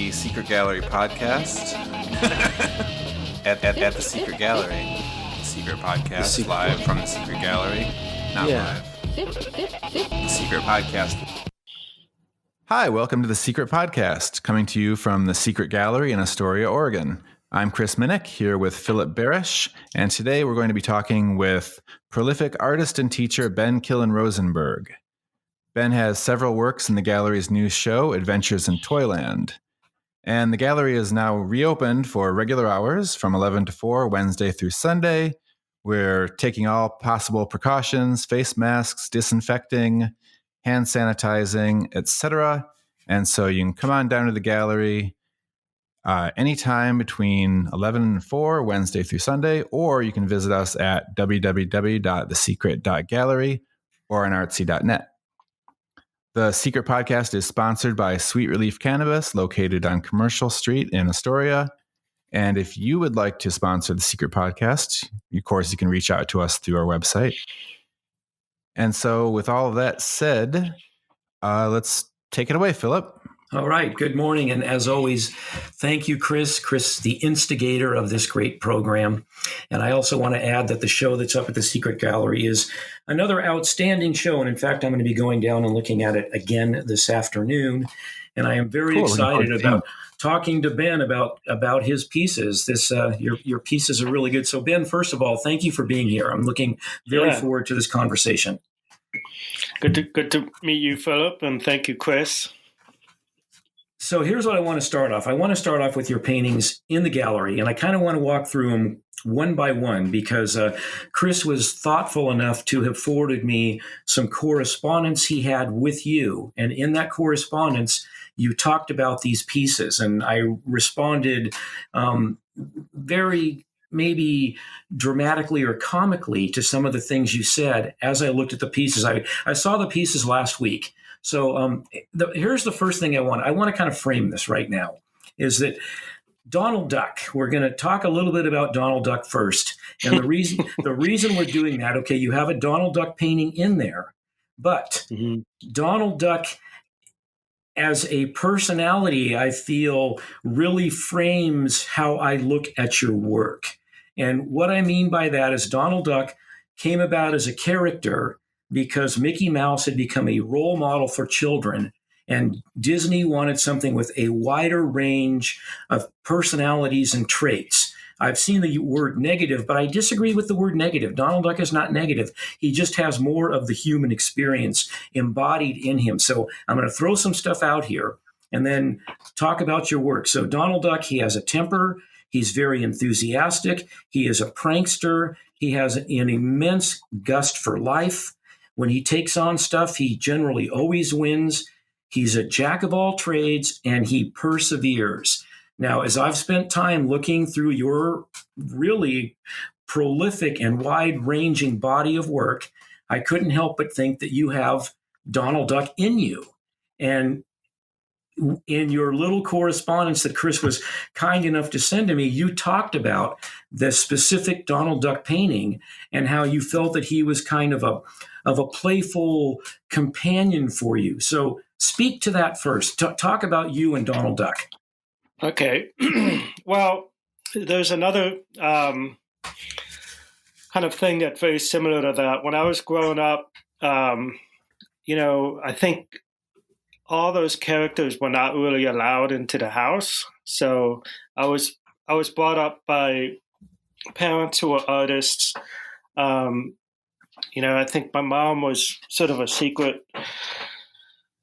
the Secret Gallery podcast at the Secret Gallery. Secret podcast live from the Secret Gallery. Not live. The Secret podcast. Hi, welcome to the Secret Podcast, coming to you from the Secret Gallery in Astoria, Oregon. I'm Chris Minnick, here with Philip Barasch, and today we're going to be talking with prolific artist and teacher Ben Killen Rosenberg. Ben has several works in the gallery's new show, Adventures in Toyland. And the gallery is now reopened for regular hours from 11 to 4, Wednesday through Sunday. We're taking all possible precautions, face masks, disinfecting, hand sanitizing, etc. And so you can come on down to the gallery anytime between 11 and 4, Wednesday through Sunday, or you can visit us at www.thesecret.gallery or on artsy.net. The Secret Podcast is sponsored by Sweet Relief Cannabis, located on Commercial Street in Astoria. And if you would like to sponsor the Secret Podcast, of course, you can reach out to us through our website. And so with all of that said, let's take it away, Philip. All right. Good morning. And as always, thank you, Chris. Chris, the instigator of this great program. And I also want to add that the show that's up at the Secret Gallery is another outstanding show. And in fact, I'm going to be going down and looking at it again this afternoon. And I am very excited about talking to Ben about his pieces. Your pieces are really good. So Ben, first of all, thank you for being here. I'm looking very forward to this conversation. Good to meet you, Philip. And thank you, Chris. So here's what I want to start off. I want to start off with your paintings in the gallery, and I kind of want to walk through them one by one because Chris was thoughtful enough to have forwarded me some correspondence he had with you. And in that correspondence, you talked about these pieces, and I responded very maybe dramatically or comically to some of the things you said as I looked at the pieces. I saw the pieces last week. So here's the first thing I want to kind of frame this right now, is that Donald Duck, we're going to talk a little bit about Donald Duck first. And the reason we're doing that, okay, you have a Donald Duck painting in there, but Donald Duck as a personality, I feel really frames how I look at your work. And what I mean by that is Donald Duck came about as a character because Mickey Mouse had become a role model for children, and Disney wanted something with a wider range of personalities and traits. I've seen the word negative, but I disagree with the word negative. Donald Duck is not negative. He just has more of the human experience embodied in him. So I'm going to throw some stuff out here and then talk about your work. So Donald Duck, he has a temper. He's very enthusiastic. He is a prankster. He has an immense gust for life. When he takes on stuff, he generally always wins. He's a jack of all trades, and he perseveres. Now, as I've spent time looking through your really prolific and wide-ranging body of work, I couldn't help but think that you have Donald Duck in you. And in your little correspondence that Chris was kind enough to send to me, you talked about the specific Donald Duck painting and how you felt that he was kind of a playful companion for you. So speak to that first. Talk about you and Donald Duck. Okay. Well, there's another kind of thing that's very similar to that. When I was growing up, I think all those characters were not really allowed into the house. So I was brought up by parents who were artists. I think my mom was sort of a secret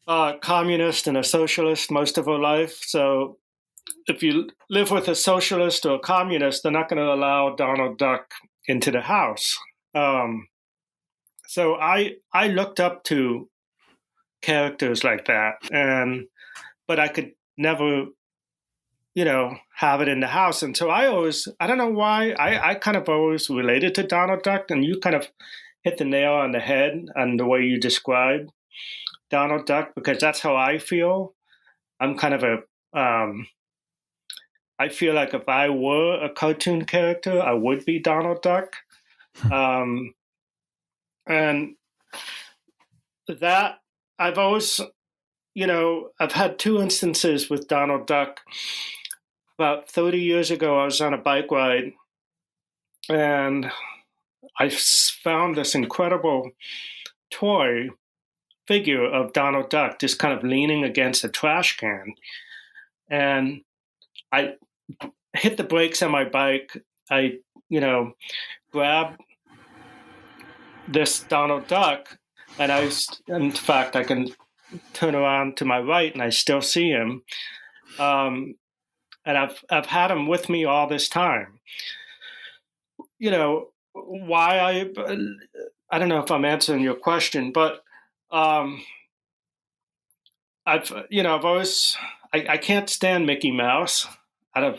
communist and a socialist most of her life. So if you live with a socialist or a communist, they're not going to allow Donald Duck into the house. So I looked up to characters like that, but I could never, have it in the house. And so I don't know why, I kind of always related to Donald Duck, and you kind of hit the nail on the head on the way you described Donald Duck, because that's how I feel. I'm kind of I feel like if I were a cartoon character, I would be Donald Duck. And that I've always I've had two instances with Donald Duck. About 30 years ago, I was on a bike ride, and I found this incredible toy figure of Donald Duck just kind of leaning against a trash can. And I hit the brakes on my bike. I, grabbed this Donald Duck, and in fact, I can turn around to my right and I still see him. And I've had him with me all this time. Why I don't know if I'm answering your question, but I've always, I can't stand Mickey Mouse. Not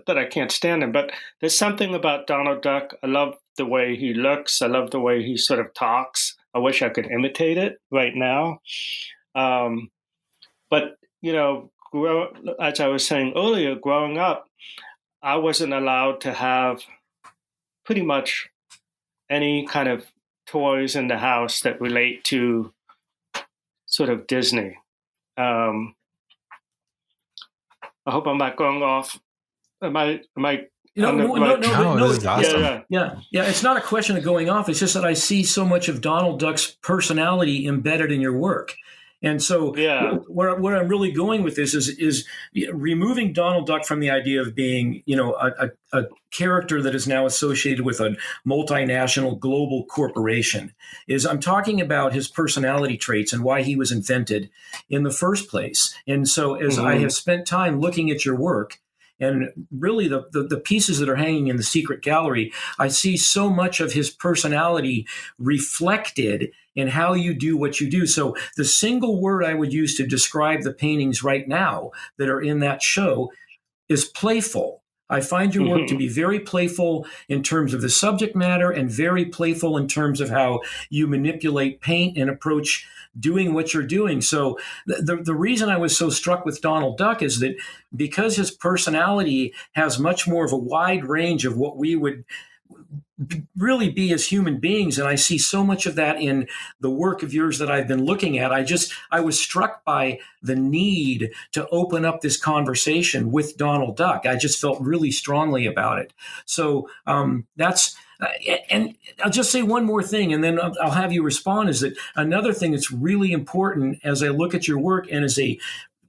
that I can't stand him, but there's something about Donald Duck. I love the way he looks. I love the way he sort of talks. I wish I could imitate it right now. But, as I was saying earlier, growing up, I wasn't allowed to have pretty much any kind of toys in the house that relate to sort of Disney. I hope I'm not going off. Am I? No, this is awesome. Yeah. It's not a question of going off. It's just that I see so much of Donald Duck's personality embedded in your work. And so where I'm really going with this is removing Donald Duck from the idea of being, a character that is now associated with a multinational global corporation. I'm talking about his personality traits and why he was invented in the first place. And so as I have spent time looking at your work, and really the pieces that are hanging in the secret gallery, I see so much of his personality reflected in how you do what you do. So the single word I would use to describe the paintings right now that are in that show is playful. I find your work to be very playful in terms of the subject matter and very playful in terms of how you manipulate paint and approach doing what you're doing. So the reason I was so struck with Donald Duck is that because his personality has much more of a wide range of what we would really be as human beings, and I see so much of that in the work of yours that I've been looking at. I was struck by the need to open up this conversation with Donald Duck. I just felt really strongly about it. So that's and I'll just say one more thing, and then I'll have you respond, is that another thing that's really important as I look at your work and as a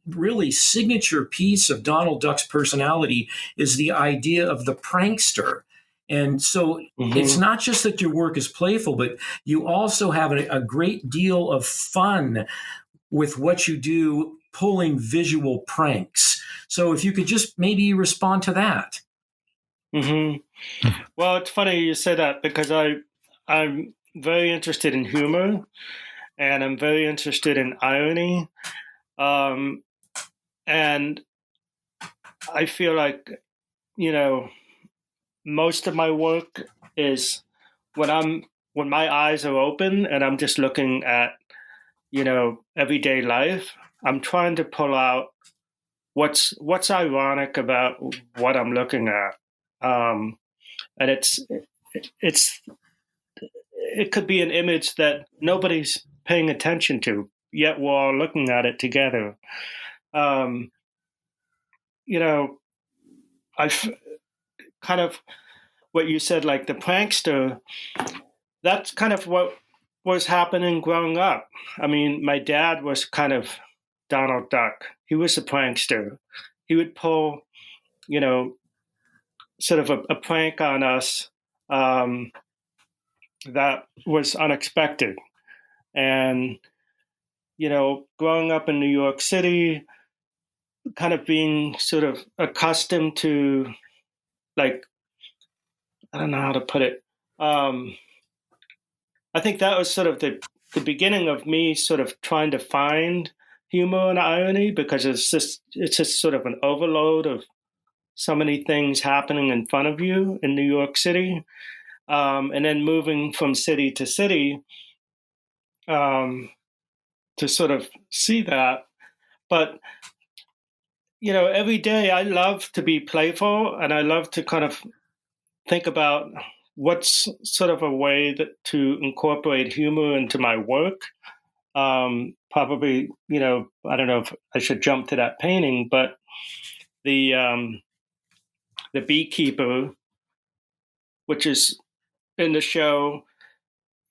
really signature piece of Donald Duck's personality is the idea of the prankster. And so it's not just that your work is playful, but you also have a great deal of fun with what you do, pulling visual pranks. So if you could just maybe respond to that. Well, it's funny you say that because I'm very interested in humor, and I'm very interested in irony. And I feel like, most of my work is when my eyes are open and I'm just looking at, everyday life, I'm trying to pull out what's ironic about what I'm looking at. And it could be an image that nobody's paying attention to, yet we're all looking at it together. I've kind of what you said, like the prankster, that's kind of what was happening growing up. I mean, my dad was kind of Donald Duck. He was a prankster. He would pull, sort of a prank on us that was unexpected. And, growing up in New York City, kind of being sort of accustomed to, like, I don't know how to put it. I think that was sort of the beginning of me sort of trying to find humor and irony, because it's just sort of an overload of so many things happening in front of you in New York City. And then moving from city to city to sort of see that. But, every day I love to be playful, and I love to kind of think about what's sort of a way to incorporate humor into my work. Probably, I don't know if I should jump to that painting, but the beekeeper, which is in the show,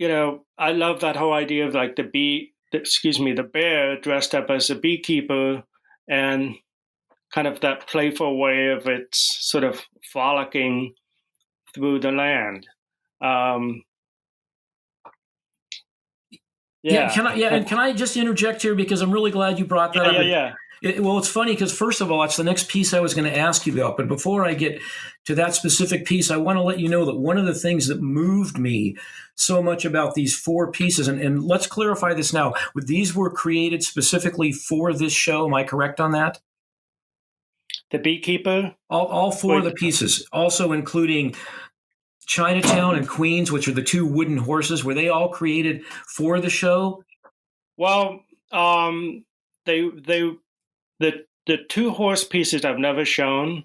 I love that whole idea of like the bear dressed up as a beekeeper, and kind of that playful way of its sort of frolicking through the land. Can I just interject here, because I'm really glad you brought that up. Yeah. Well, it's funny because, first of all, it's the next piece I was going to ask you about. But before I get to that specific piece, I want to let you know that one of the things that moved me so much about these 4 pieces, and let's clarify this now, these were created specifically for this show. Am I correct on that? The beekeeper? All 4 of the pieces, also including Chinatown and Queens, which are the 2 wooden horses, were they all created for the show? Well, the 2 horse pieces I've never shown.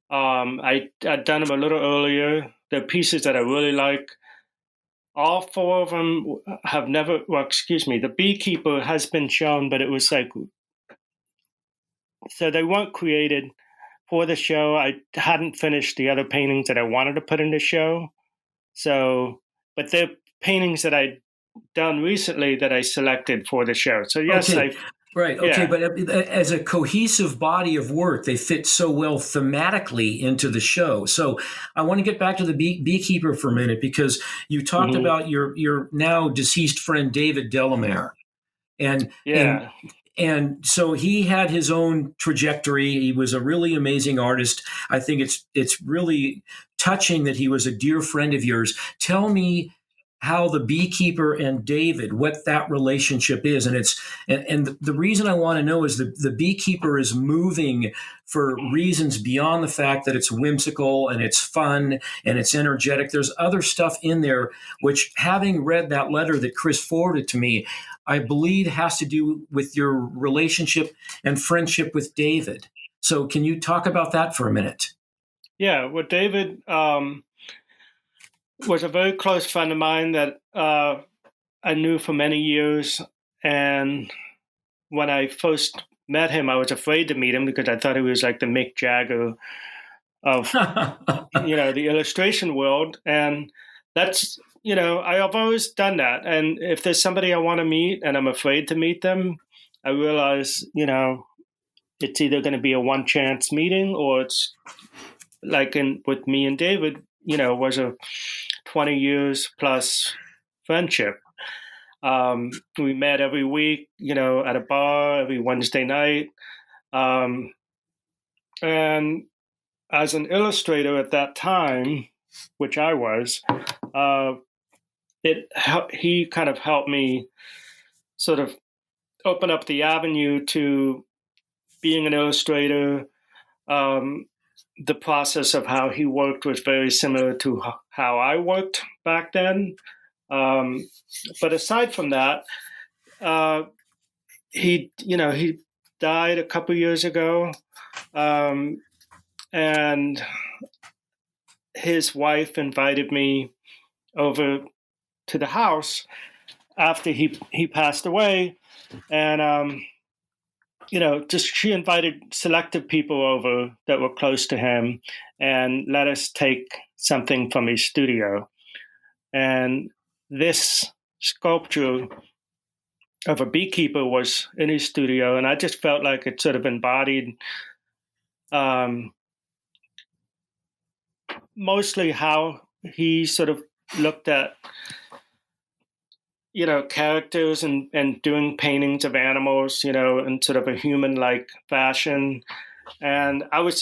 I'd done them a little earlier. The pieces that I really like, all 4 of them have never. Well, excuse me. The beekeeper has been shown, but it was like, so they weren't created for the show. I hadn't finished the other paintings that I wanted to put in the show. So, but they're paintings that I'd done recently that I selected for the show. So yes, okay. Right. Okay. Yeah. But as a cohesive body of work, they fit so well thematically into the show. So I want to get back to the beekeeper for a minute, because you talked about your now deceased friend, David Delamere. And so he had his own trajectory. He was a really amazing artist. I think it's really touching that he was a dear friend of yours. Tell me how the beekeeper and David, what that relationship is. And the reason I want to know is the beekeeper is moving for reasons beyond the fact that it's whimsical and it's fun and it's energetic. There's other stuff in there, which, having read that letter that Chris forwarded to me, I believe has to do with your relationship and friendship with David. So can you talk about that for a minute? Yeah, well, David was a very close friend of mine that I knew for many years. And when I first met him, I was afraid to meet him because I thought he was like the Mick Jagger of, the illustration world. And that's, I've always done that. And if there's somebody I want to meet and I'm afraid to meet them, I realize, it's either going to be a one chance meeting, or it's like with me and David, was a 20 years plus friendship. We met every week, at a bar every Wednesday night. And as an illustrator at that time, which I was, he kind of helped me sort of open up the avenue to being an illustrator. The process of how he worked was very similar to how I worked back then. But aside from that, he died a couple years ago, and his wife invited me over to the house after he passed away, and she invited selective people over that were close to him and let us take something from his studio. And this sculpture of a beekeeper was in his studio, and I just felt like it sort of embodied mostly how he sort of looked at characters and doing paintings of animals, in sort of a human-like fashion. And I was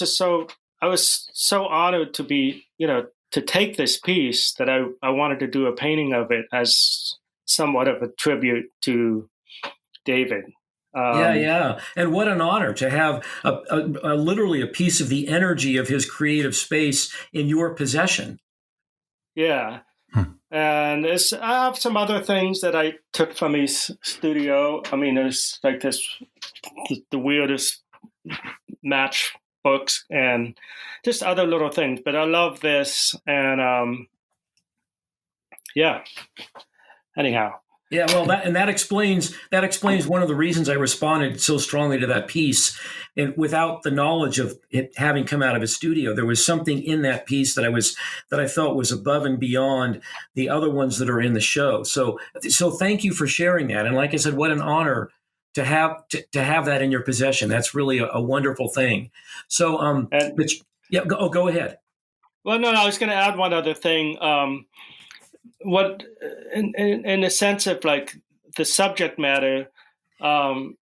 so honored to be, to take this piece that I wanted to do a painting of it as somewhat of a tribute to David. Yeah. And what an honor to have a literally a piece of the energy of his creative space in your possession. Yeah. And I have some other things that I took from his studio. I mean, there's like the weirdest matchbooks and just other little things. But I love this. And yeah. Anyhow. Yeah, well, that explains one of the reasons I responded so strongly to that piece, and without the knowledge of it having come out of his studio. There was something in that piece that I felt was above and beyond the other ones that are in the show. So thank you for sharing that. And like I said, what an honor to have that in your possession. That's really a wonderful thing. So, go ahead. Well, no, I was going to add one other thing. What in the sense of like the subject matter, I've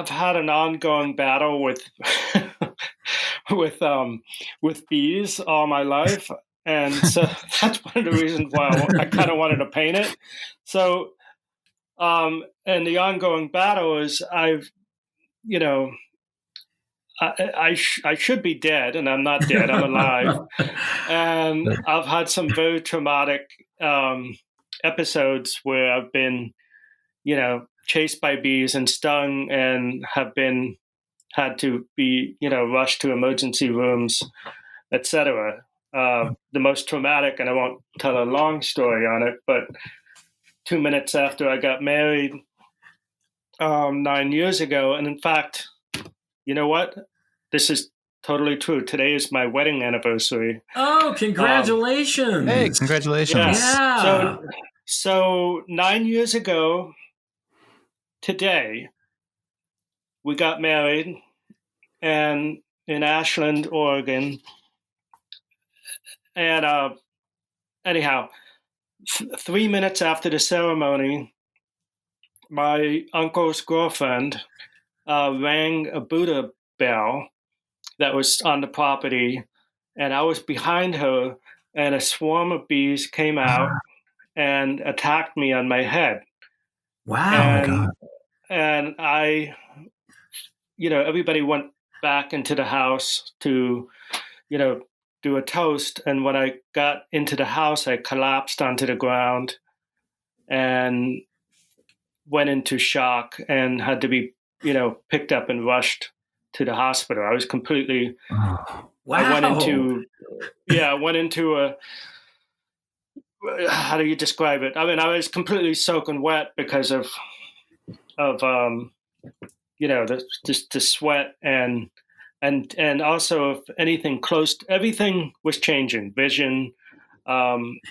had an ongoing battle with with bees all my life, and so that's one of the reasons why I kind of wanted to paint it. So, and the ongoing battle is I should be dead, and I'm not dead. I'm alive, and I've had some very traumatic episodes where I've been, chased by bees and stung, and have had to be, rushed to emergency rooms, etc. The most traumatic, and I won't tell a long story on it, but 2 minutes after I got married 9 years ago, and in fact, you know what? This is totally true. Today is my wedding anniversary. Oh, congratulations. Hey, congratulations. Yeah. So 9 years ago today, we got married and in Ashland, Oregon. And anyhow, 3 minutes after the ceremony, my uncle's girlfriend rang a Buddha bell that was on the property, and I was behind her, and a swarm of bees came out and attacked me on my head. Wow. And I, everybody went back into the house to, do a toast. And when I got into the house, I collapsed onto the ground and went into shock and had to be, picked up and rushed to the hospital. I was completely, wow. I went into a, how do you describe it? I mean, I was completely soaking wet because of the sweat and also if anything close, everything was changing. Vision,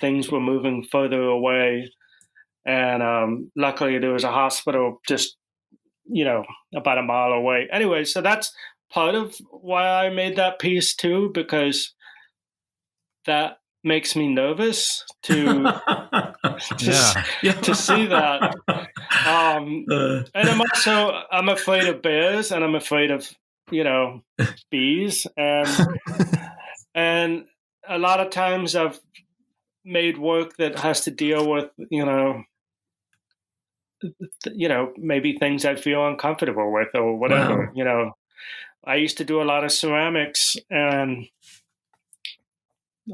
things were moving further away. And luckily there was a hospital just, about a mile away. Anyway, so that's part of why I made that piece too, because that makes me nervous to see that. And I'm afraid of bears, and I'm afraid of, bees. And a lot of times I've made work that has to deal with, maybe things I feel uncomfortable with or whatever. Wow. I used to do a lot of ceramics, and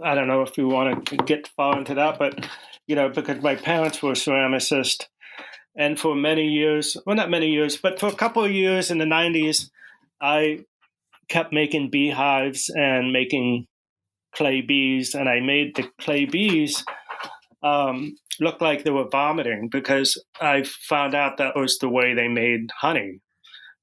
I don't know if we want to get far into that, but, because my parents were ceramicists, and for many years, well, not many years, but for a couple of years in the 90s, I kept making beehives and making clay bees, and I made the clay bees look like they were vomiting because I found out that was the way they made honey.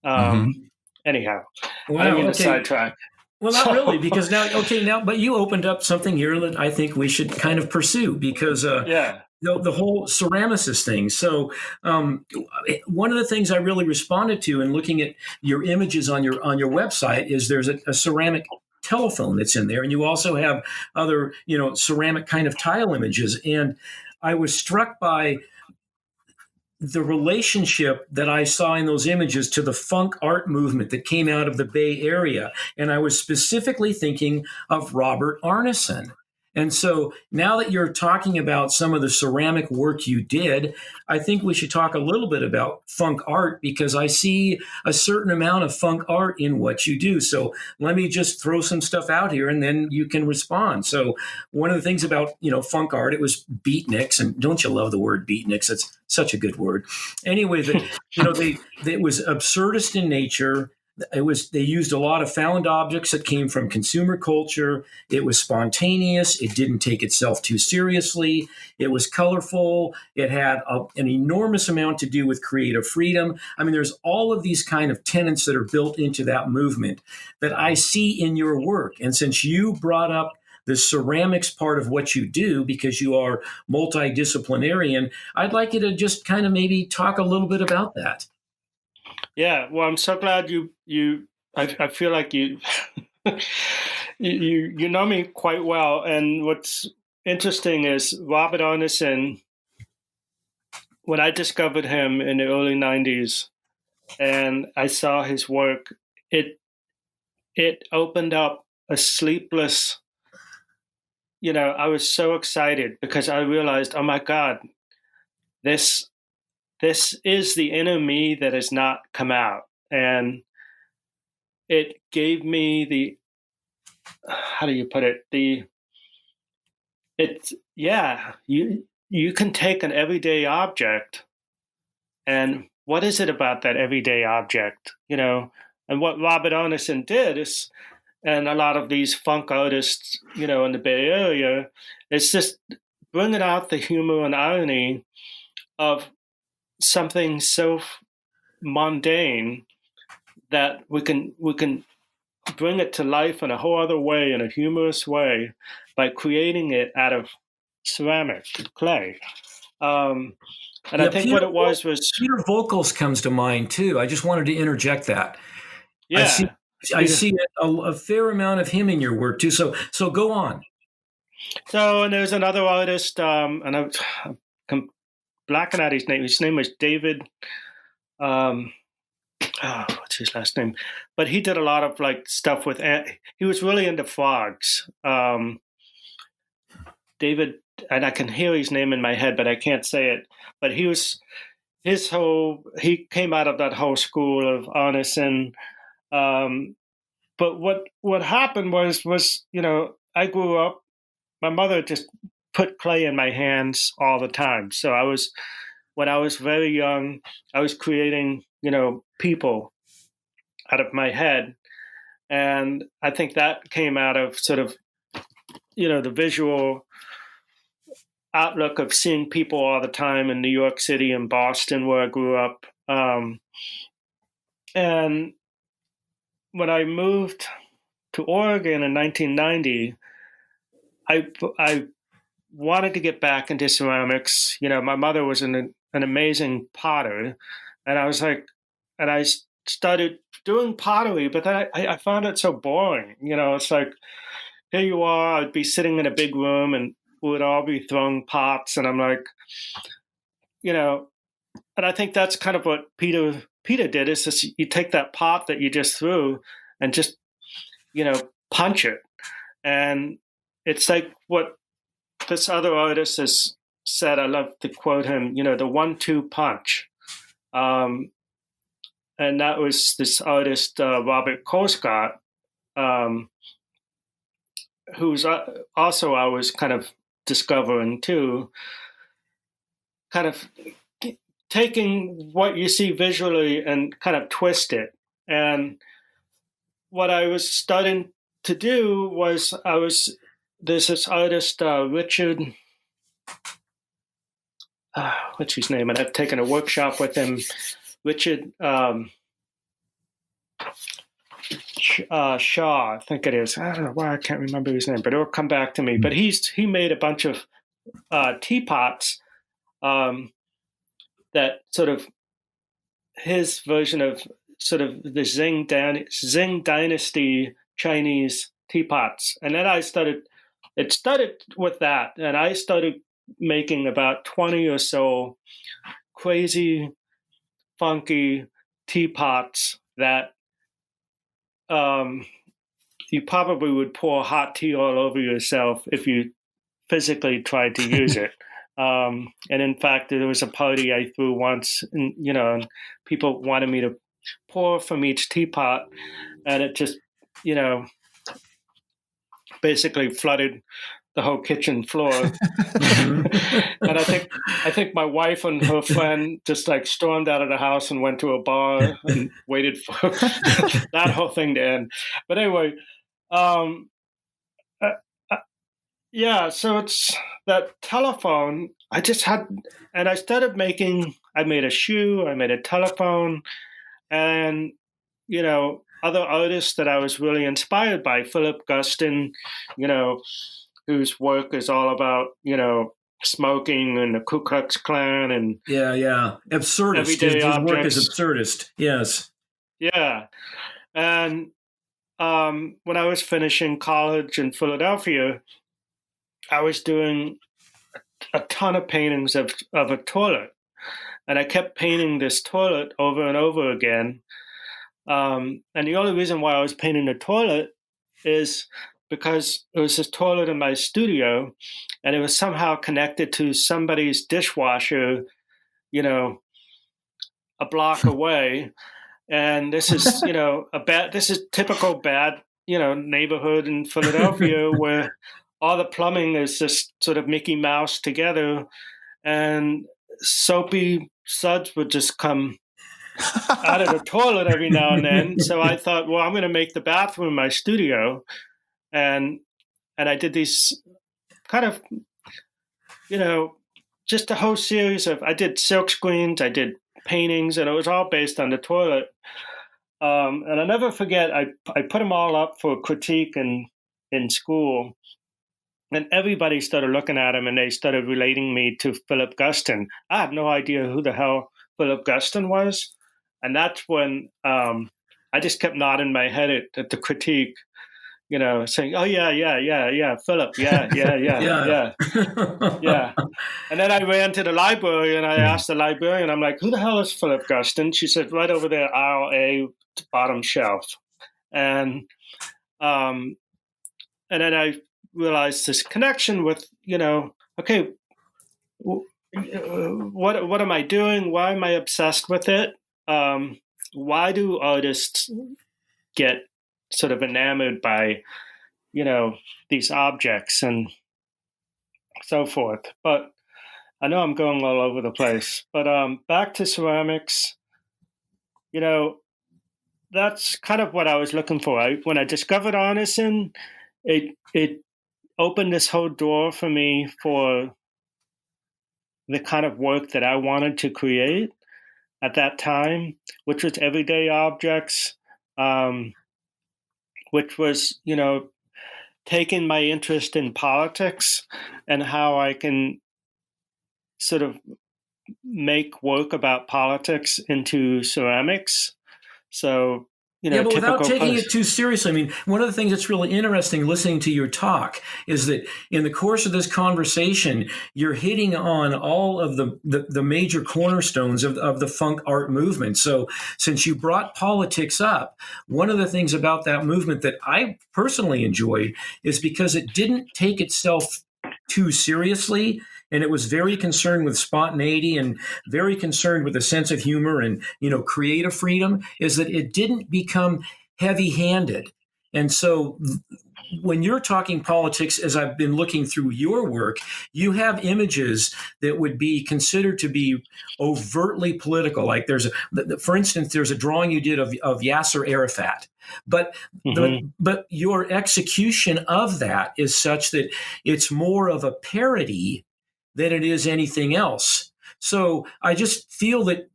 Anyhow, I didn't mean to sidetrack. Well, not really, because but you opened up something here that I think we should kind of pursue, because the whole ceramicist thing. So one of the things I really responded to in looking at your images on your website is there's a ceramic telephone that's in there, and you also have other ceramic kind of tile images, and I was struck by the relationship that I saw in those images to the funk art movement that came out of the Bay Area. And I was specifically thinking of Robert Arneson. And so now that you're talking about some of the ceramic work you did, I think we should talk a little bit about funk art, because I see a certain amount of funk art in what you do. So let me just throw some stuff out here and then you can respond. So one of the things about, funk art, it was beatniks. And don't you love the word beatniks? It's such a good word. Anyway, it was absurdist in nature. they used a lot of found objects that came from consumer culture. It was spontaneous. It didn't take itself too seriously. It was colorful. It had an enormous amount to do with creative freedom. I mean, there's all of these kind of tenets that are built into that movement that I see in your work. And since you brought up the ceramics part of what you do, because you are multidisciplinarian, I'd like you to just kind of maybe talk a little bit about that. Yeah, well, I'm so glad I feel like you you know me quite well. And what's interesting is Robert Arneson, when I discovered him in the early 90s and I saw his work, it opened up a sleepless, I was so excited because I realized, oh my God, this is the inner me that has not come out. And it gave me how do you put it? You can take an everyday object and what is it about that everyday object? And what Robert Arneson did is, and a lot of these funk artists, in the Bay Area, is just bringing out the humor and irony of something so mundane that we can bring it to life in a whole other way, in a humorous way, by creating it out of ceramic clay. And I think what it was Peter Vocals comes to mind too. I just wanted to interject that. Yeah, I see a fair amount of him in your work too. So go on. So, and there's another artist, and I'm blacking out his name. His name was David. What's his last name? But he did a lot of stuff with. He was really into frogs. David, and I can hear his name in my head, but I can't say it. But he came out of that whole school of Arneson. But what happened was I grew up. My mother just put clay in my hands all the time. So when I was very young, I was creating, people out of my head. And I think that came out of sort of, the visual outlook of seeing people all the time in New York City and Boston, where I grew up. And when I moved to Oregon in 1990, I wanted to get back into ceramics. My mother was an amazing potter, and I was and I started doing pottery, but then I found it so boring. It's like, here you are, I'd be sitting in a big room and we would all be throwing pots, and I'm like, and I think that's kind of what Peter did, is just you take that pot that you just threw and just, punch it. And it's like what this other artist has said, I love to quote him, the 1-2 punch. And that was this artist, Robert Colescott, who's also I was kind of discovering too, kind of taking what you see visually and kind of twist it. And what I was starting to do was there's this artist, Richard, what's his name? And I've taken a workshop with him, Richard Shaw, I think it is. I don't know why I can't remember his name, but it'll come back to me. But he made a bunch of teapots that sort of his version of sort of the Qing Dynasty Chinese teapots. And then it started with that. And I started making about 20 or so crazy, funky teapots that you probably would pour hot tea all over yourself if you physically tried to use it. And in fact, there was a party I threw once, and and people wanted me to pour from each teapot, and it just, basically flooded the whole kitchen floor. And I think my wife and her friend just like stormed out of the house and went to a bar and waited for that whole thing to end. But anyway, yeah, so it's that telephone. I just had, and I made a shoe, I made a telephone, and, you know, other artists that I was really inspired by, Philip Guston, you know, whose work is all about, you know, smoking and the Ku Klux Klan and absurdist. His work is absurdist. Yes. Yeah. And when I was finishing college in Philadelphia, I was doing a ton of paintings of a toilet, and I kept painting this toilet over and over again. And the only reason why I was painting the toilet is because it was this toilet in my studio, and it was somehow connected to somebody's dishwasher, you know, a block away. And this is, you know, this is typical bad, you know, neighborhood in Philadelphia where all the plumbing is just sort of Mickey Mouse together, and soapy suds would just come out of the toilet every now and then. So I thought, well, I'm going to make the bathroom my studio. And I did these kind of, you know, just a whole series of, I did silk screens, I did paintings, and it was all based on the toilet. And I'll never forget, I put them all up for critique in school. And everybody started looking at them, and they started relating me to Philip Guston. I had no idea who the hell Philip Guston was. And that's when I just kept nodding my head at the critique, you know, saying, oh, yeah, Philip, yeah. And then I ran to the library, and I asked the librarian, I'm like, who the hell is Philip Guston? She said, right over there, aisle A, bottom shelf. And then I realized this connection with, you know, okay, what am I doing? Why am I obsessed with it? Why do artists get sort of enamored by, you know, these objects and so forth? But I know I'm going all over the place. But back to ceramics, you know, that's kind of what I was looking for. When I discovered Arneson, it opened this whole door for me for the kind of work that I wanted to create at that time, which was everyday objects, which was, you know, taking my interest in politics and how I can sort of make work about politics into ceramics. So, you know, but without taking it too seriously. I mean, one of the things that's really interesting listening to your talk is that in the course of this conversation, you're hitting on all of the major cornerstones of the funk art movement. So since you brought politics up, one of the things about that movement that I personally enjoyed is because it didn't take itself too seriously. And it was very concerned with spontaneity and very concerned with a sense of humor and, you know, creative freedom, is that it didn't become heavy-handed. And so when you're talking politics, as I've been looking through your work, you have images that would be considered to be overtly political. Like for instance, there's a drawing you did of Yasser Arafat. But your execution of that is such that it's more of a parody than it is anything else. So I just feel that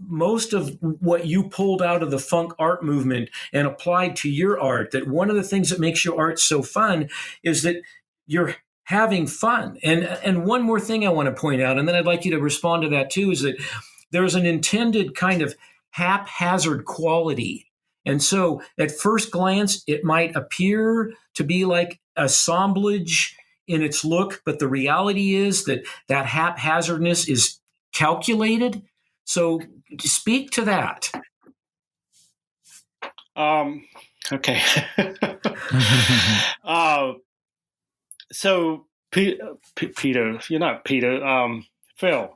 most of what you pulled out of the funk art movement and applied to your art, that one of the things that makes your art so fun is that you're having fun. And one more thing I want to point out, and then I'd like you to respond to that too, is that there's an intended kind of haphazard quality. And so at first glance, it might appear to be like assemblage in its look, but the reality is that haphazardness is calculated. So speak to that. Okay. So Peter, you're not Peter, Phil.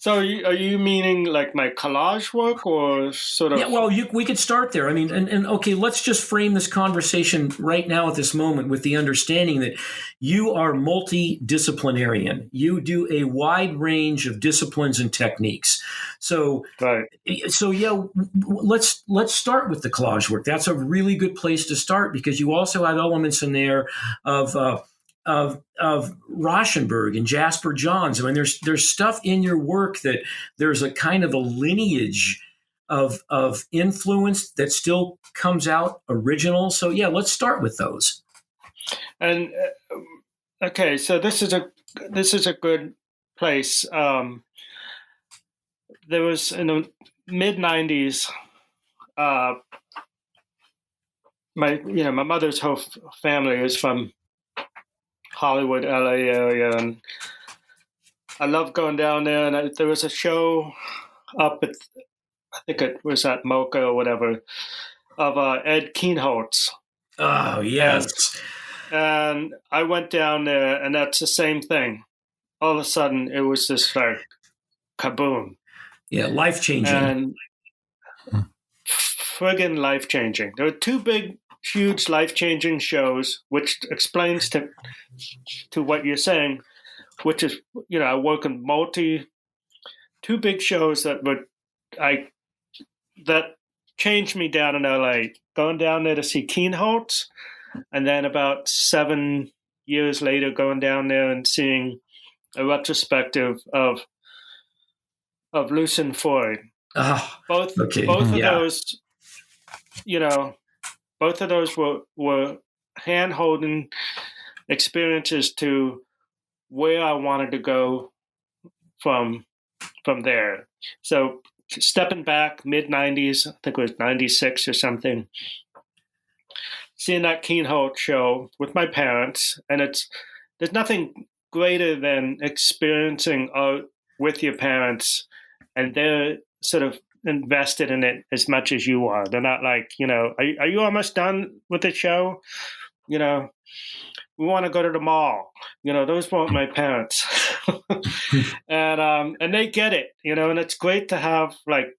So are you meaning like my collage work or sort of? Yeah, well, we could start there. I mean, and okay, let's just frame this conversation right now at this moment with the understanding that you are multidisciplinarian. You do a wide range of disciplines and techniques. So, Right. so yeah, let's start with the collage work. That's a really good place to start because you also have elements in there of Rosenberg and Jasper Johns. I mean, there's stuff in your work that there's a kind of a lineage of influence that still comes out original. So yeah, let's start with those. And okay, so this is a good place. There was in the mid '90s. My mother's whole family is from Hollywood, LA area, and I love going down there. And there was a show up at, I think it was at Mocha or whatever, of Ed Keenholz. Oh yes. And I went down there, and that's the same thing. All of a sudden, it was just like kaboom. Yeah, life changing. And friggin' life changing. There were two big, huge life changing shows, which explains to what you're saying, which is, I work in two big shows that changed me down in LA. Going down there to see Keenholz, and then about 7 years later, going down there and seeing a retrospective of Lucien Freud. Both of those, both of those were hand-holding experiences to where I wanted to go from there. So stepping back, mid-'90s, I think it was 96 or something, seeing that Keenholz show with my parents, and there's nothing greater than experiencing art with your parents, and they're sort of invested in it as much as you are. They're not like, are you almost done with the show? We want to go to the mall. Those weren't my parents. And they get it, and it's great to have like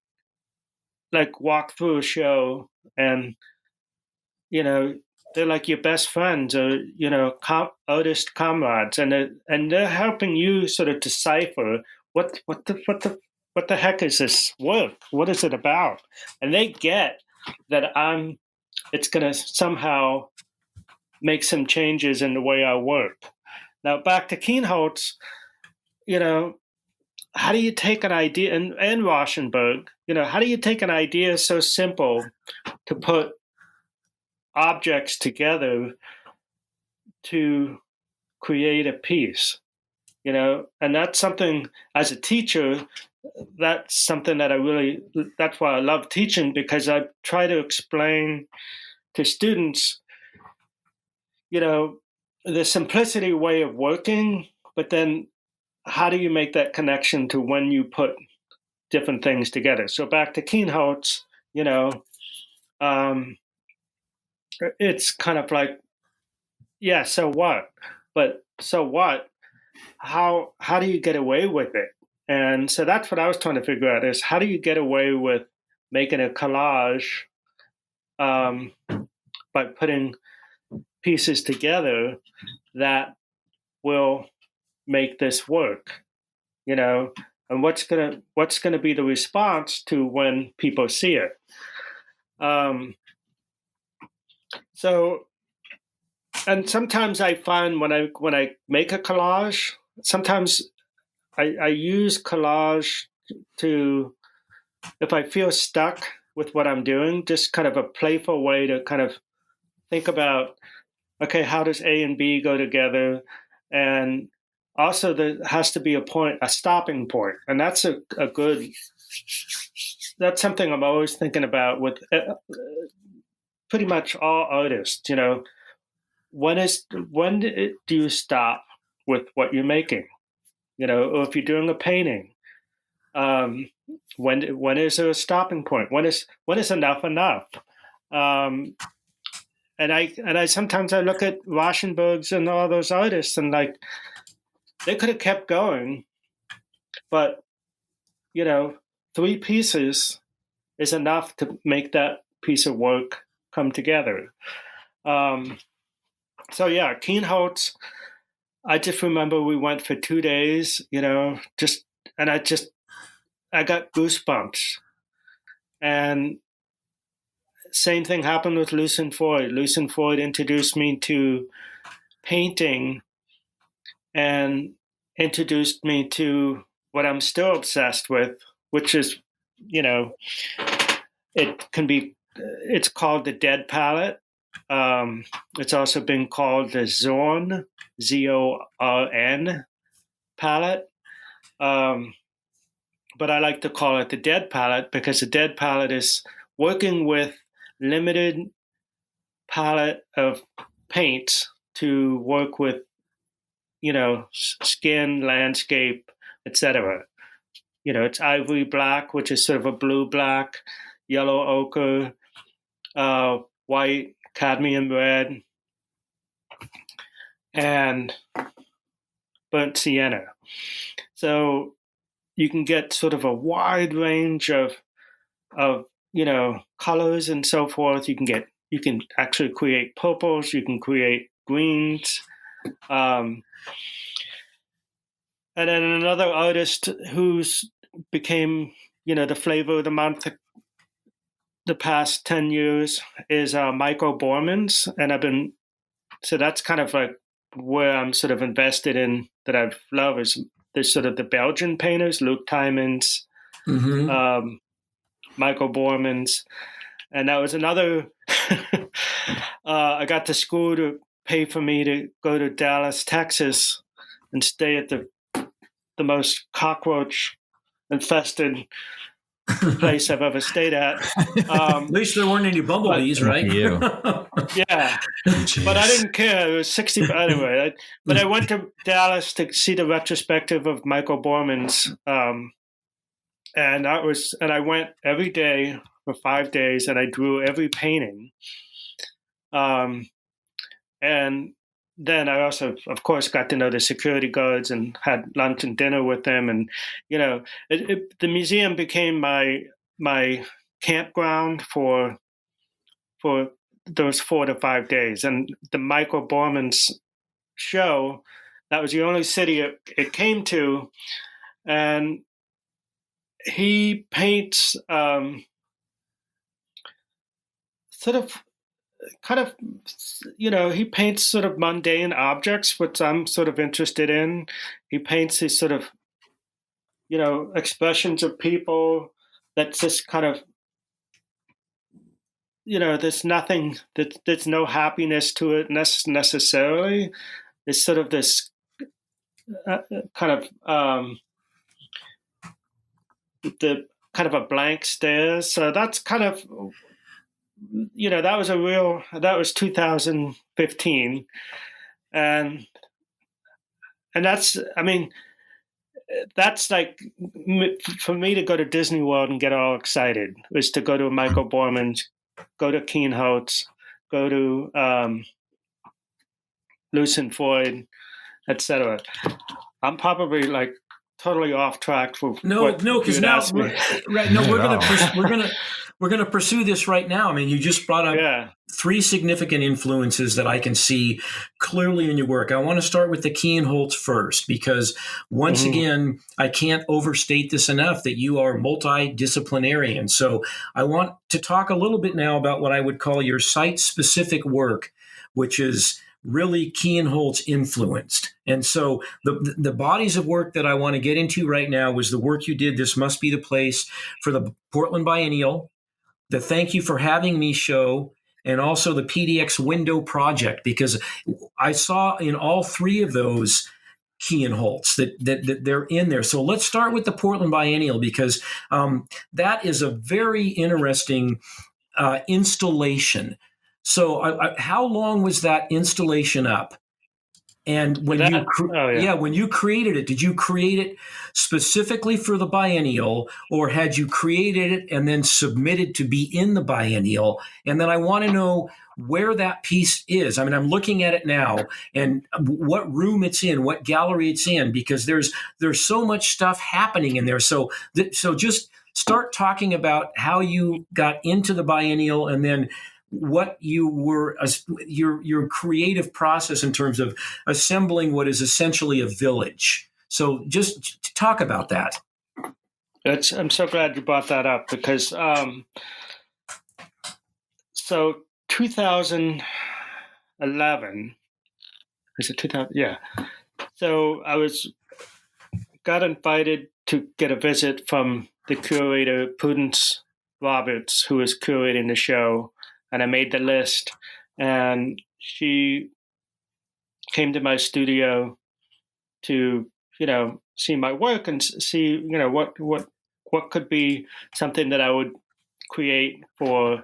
walk through a show and, they're like your best friends or, artist comrades, and they're helping you sort of decipher what the heck is this work? What is it about? And they get that it's going to somehow make some changes in the way I work. Now, back to Keenholz, how do you take an idea, and Rosenberg, how do you take an idea so simple to put objects together to create a piece? And that's something, as a teacher, that's something that that's why I love teaching, because I try to explain to students, the simplicity way of working, but then how do you make that connection to when you put different things together? So back to Keenholz, it's kind of like, yeah, so what? But so what? How do you get away with it? And so that's what I was trying to figure out, is how do you get away with making a collage by putting pieces together that will make this work, and what's gonna be the response to when people see it. So, and sometimes I find when I make a collage, sometimes I use collage to, if I feel stuck with what I'm doing, just kind of a playful way to kind of think about, okay, how does A and B go together? And also there has to be a stopping point. And that's that's something I'm always thinking about with pretty much all artists, when do you stop with what you're making? Or if you're doing a painting, when is there a stopping point? When is enough enough? And I sometimes I look at Rosenbergs and all those artists, and like, they could have kept going, but 3 pieces is enough to make that piece of work come together. So yeah, Kienholz, I just remember we went for 2 days, and I got goosebumps. And same thing happened with Lucien Freud. Lucien Freud introduced me to painting and introduced me to what I'm still obsessed with, which is, it's called the Dead Palette. It's also been called the Zorn, Zorn palette. But I like to call it the Dead Palette because the Dead Palette is working with limited palette of paints to work with, skin, landscape, etc. It's ivory black, which is sort of a blue black, yellow ochre, white, cadmium red, and burnt sienna. So you can get sort of a wide range of colors and so forth. You can actually create purples. You can create greens. And then another artist who's became, the flavor of the month the past 10 years is Michael Bormans. And so that's kind of like where I'm sort of invested in, that I've loved, is there's sort of the Belgian painters, Luc Tuymans, Michael Bormans. And that was another, I got the school to pay for me to go to Dallas, Texas, and stay at the most cockroach infested place I've ever stayed at. At least there weren't any bumblebees, right? Yeah. But I didn't care. It was 60 anyway. But I went to Dallas to see the retrospective of Michael Bormans. And I went every day for 5 days, and I drew every painting. And then I also, of course, got to know the security guards and had lunch and dinner with them. And, the museum became my campground for those 4 to 5 days. And the Michael Bormans show, that was the only city it came to. And he paints he paints sort of mundane objects, which I'm sort of interested in. He paints these sort of, expressions of people that's just kind of, there's nothing, there's no happiness to it necessarily. It's sort of this kind of, the kind of a blank stare. So that's kind of, that was 2015. And that's like, for me to go to Disney World and get all excited was to go to Michael Bormans, go to Kienholz, go to Lucien Freud, etc. I'm probably like totally off track for because now we're gonna pursue this right now. I mean, you just brought up 3 significant influences that I can see clearly in your work. I want to start with the Kienholz first, because once again, I can't overstate this enough that you are multidisciplinarian. So I want to talk a little bit now about what I would call your site-specific work, which is really Kienholz influenced. And so the bodies of work that I want to get into right now was the work you did, This Must Be the Place, for the Portland Biennial, the Thank You for Having Me show, and also the PDX Window Project, because I saw in all 3 of those Kienholz that they're in there. So let's start with the Portland Biennial, because that is a very interesting installation. So how long was that installation up? And when when you created it, did you create it specifically for the biennial, or had you created it and then submitted to be in the biennial? And then I want to know where that piece is. I mean, I'm looking at it now, and what room it's in, what gallery it's in, because there's so much stuff happening in there. So just start talking about how you got into the biennial, and then what you were, your creative process in terms of assembling what is essentially a village. So just talk about that. I'm so glad you brought that up, because so 2011, is it 2000? Yeah. So I got invited to get a visit from the curator, Prudence Roberts, who was curating the show. And I made the list, and she came to my studio to, see my work and see, what could be something that I would create for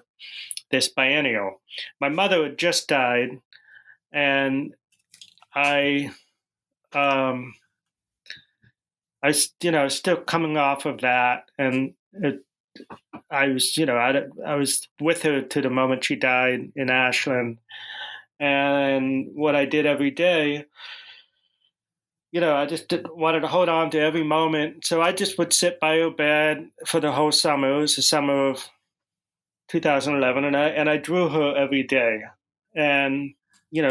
this biennial. My mother had just died, and I still coming off of that, and I was with her to the moment she died in Ashland. And what I did every day, I just wanted to hold on to every moment. So I just would sit by her bed for the whole summer. It was the summer of 2011. And I drew her every day, and,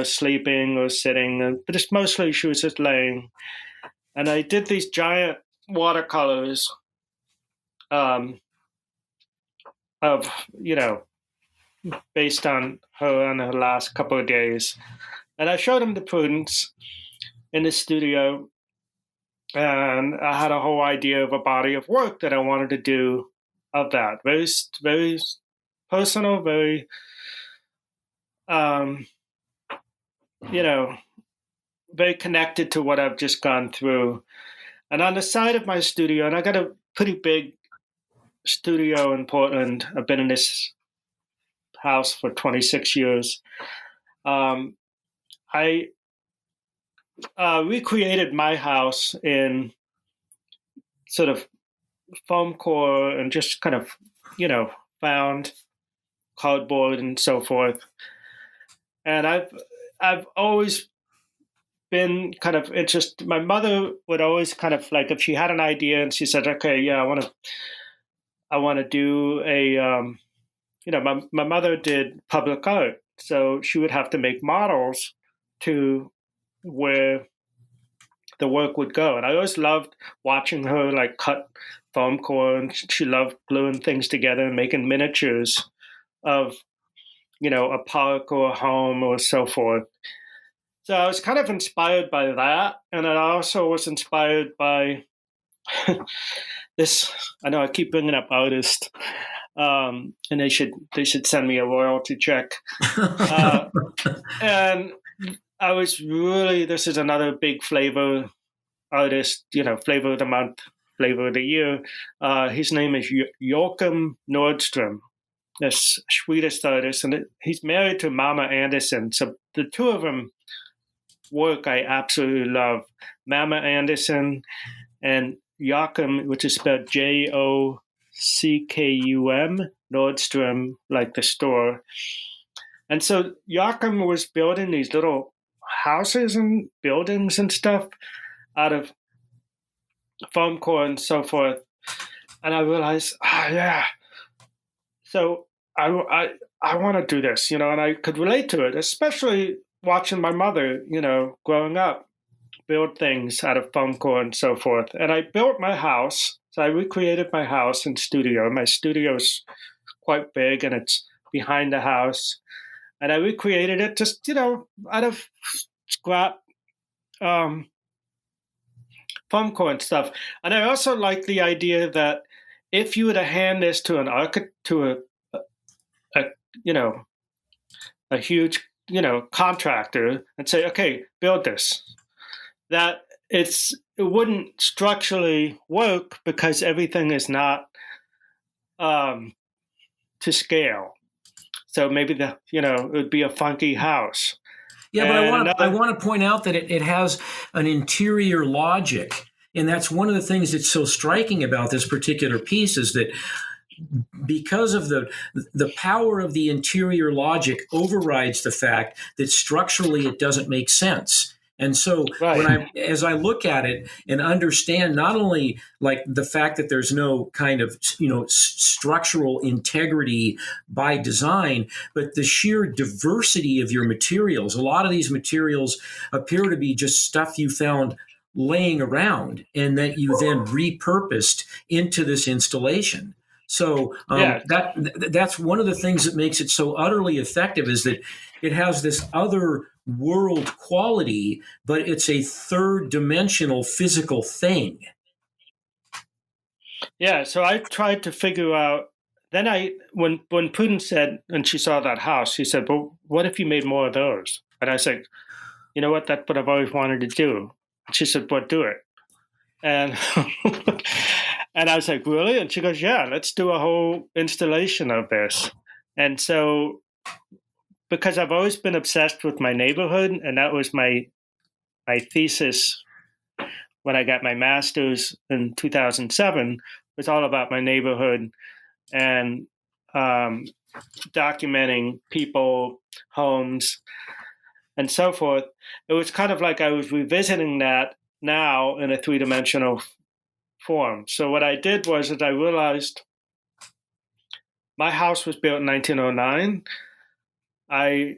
sleeping or sitting, but it's mostly she was just laying. And I did these giant watercolors, of, based on her and her last couple of days. And I showed them to Prudence in the studio, and I had a whole idea of a body of work that I wanted to do of that. Very, very personal, very, very connected to what I've just gone through. And on the side of my studio, and I got a pretty big studio in Portland. I've been in this house for 26 years. I recreated my house in sort of foam core and just kind of, found cardboard and so forth. And I've always been kind of interested. My mother would always kind of, like, if she had an idea and she said, okay, yeah, I want to do a, my mother did public art, so she would have to make models to where the work would go. And I always loved watching her, like, cut foam core, and she loved gluing things together and making miniatures of, a park or a home or so forth. So I was kind of inspired by that. And I also was inspired by this. I know I keep bringing up artists, and they should send me a royalty check. And I was really, this is another big flavor artist, flavor of the month, flavor of the year. His name is Joachim Nordstrom, a Swedish artist, and he's married to Mama Anderson. So the two of them work I absolutely love. Mama Anderson and Joachim, which is spelled Jockum, Nordstrom, like the store. And so Joachim was building these little houses and buildings and stuff out of foam core and so forth. And I realized, yeah. So I want to do this, and I could relate to it, especially watching my mother, growing up, build things out of foam core and so forth. And I built my house. So I recreated my house and studio. My studio is quite big, and it's behind the house. And I recreated it just, out of scrap foam core and stuff. And I also like the idea that if you were to hand this to an architect, to a huge, contractor, and say, okay, build this, that it wouldn't structurally work because everything is not to scale. So maybe it would be a funky house. Yeah, but I want to point out that it has an interior logic. And that's one of the things that's so striking about this particular piece is that because of the power of the interior logic overrides the fact that structurally it doesn't make sense. And so as I look at it and understand not only like the fact that there's no kind of, structural integrity by design, but the sheer diversity of your materials. A lot of these materials appear to be just stuff you found laying around and that you then repurposed into this installation. So that's one of the things that makes it so utterly effective is that it has this other world quality, but it's a third dimensional physical thing. Yeah, so I tried to figure out. Then when Putin said, and she saw that house, she said, "Well, what if you made more of those?" And I said, "You know what? That's what I've always wanted to do." And she said, "Well, do it." And and I was like, "Really?" And she goes, "Yeah, let's do a whole installation of this." And so, because I've always been obsessed with my neighborhood, and that was my thesis when I got my master's in 2007, was all about my neighborhood and documenting people, homes, and so forth. It was kind of like I was revisiting that now in a three-dimensional form. So what I did was that I realized my house was built in 1909. I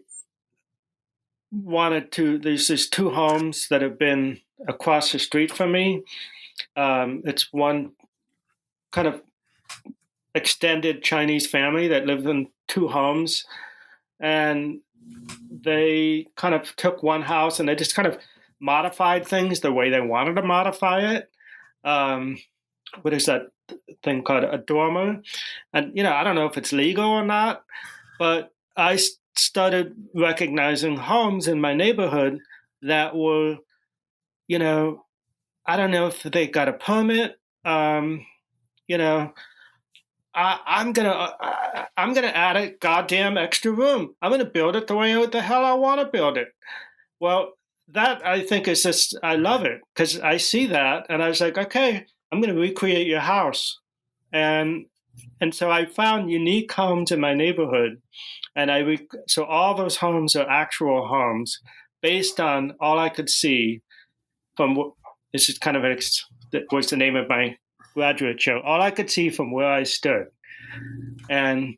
wanted to, there's these two homes that have been across the street from me. It's one kind of extended Chinese family that lived in two homes. And they kind of took one house and they just kind of modified things the way they wanted to modify it. What is that thing called? A dormer. And, I don't know if it's legal or not, but I started recognizing homes in my neighborhood that were, I don't know if they got a permit. I'm gonna add a goddamn extra room. I'm gonna build it the way the hell I want to build it. Well, that I think is just, I love it because I see that and I was like, okay, I'm gonna recreate your house, and so I found unique homes in my neighborhood, and so all those homes are actual homes based on all I could see from. This is kind of that was the name of my graduate show. All I could see from where I stood. And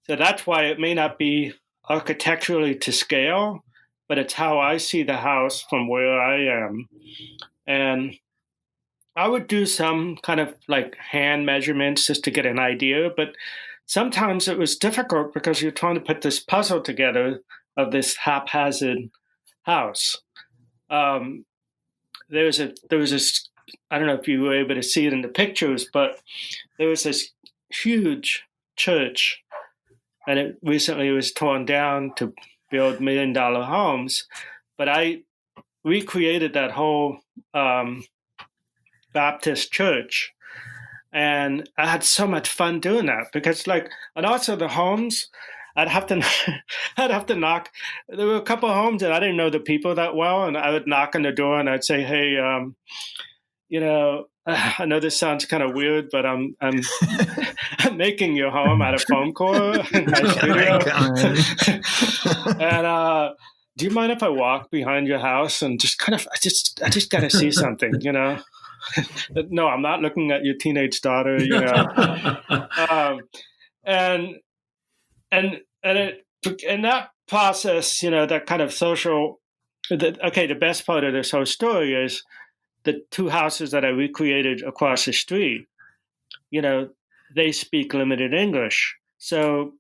so that's why it may not be architecturally to scale, but it's how I see the house from where I am. And I would do some kind of like hand measurements just to get an idea, but sometimes it was difficult because you're trying to put this puzzle together of this haphazard house. There was this, I don't know if you were able to see it in the pictures, but there was this huge church, and it recently was torn down to build $1 million homes. But I recreated that whole Baptist church, and I had so much fun doing that because, and also the homes, I'd have to knock. There were a couple of homes that I didn't know the people that well, and I would knock on the door and I'd say, "Hey, I know this sounds kind of weird, but I'm making your home out of foam core in my studio. And do you mind if I walk behind your house and just kind of I just got to see something, No, I'm not looking at your teenage daughter, and in that process, that kind of social. The best part of this whole story is the two houses that I recreated across the street. They speak limited English, so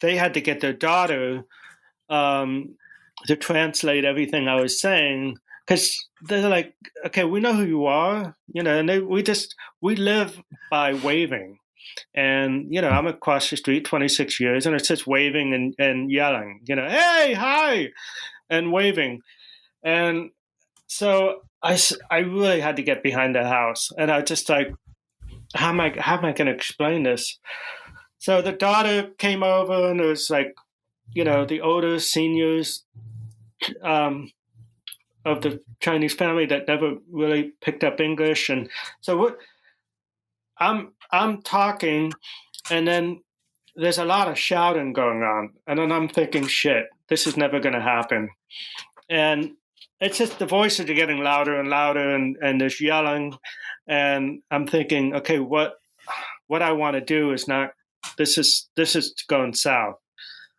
they had to get their daughter to translate everything I was saying. Because they're like, okay, we know who you are, and we live by waving. And, I'm across the street 26 years, and it's just waving and yelling, hey, hi, and waving. And so I really had to get behind the house. And I was just like, how am I going to explain this? So the daughter came over, and it was like, the older seniors of the Chinese family that never really picked up English, and so I'm talking, and then there's a lot of shouting going on, and then I'm thinking, shit, this is never going to happen, and it's just the voices are getting louder and louder, and there's yelling, and I'm thinking, okay, what I want to do is not. This is going south.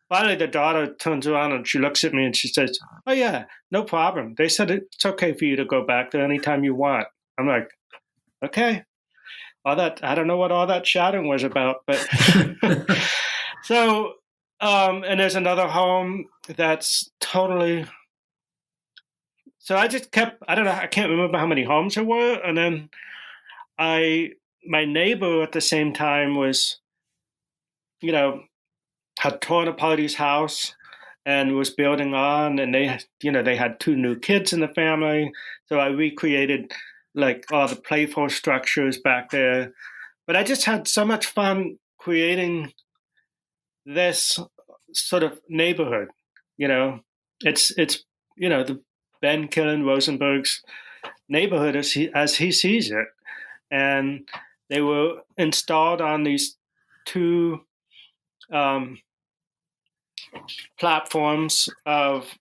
Finally, the daughter turns around and she looks at me and she says, "Oh yeah, no problem. They said it's okay for you to go back there anytime you want." I'm like, "Okay." All that, I don't know what all that shouting was about, but so and there's another home that's totally. So I just kept. I don't know. I can't remember how many homes there were, and then my neighbor at the same time was, had torn apart his house and was building on, and they had 2 new kids in the family. So I recreated like all the playful structures back there. But I just had so much fun creating this sort of neighborhood. It's the Ben Killen Rosenberg's neighborhood as he sees it, and they were installed on these 2 platforms of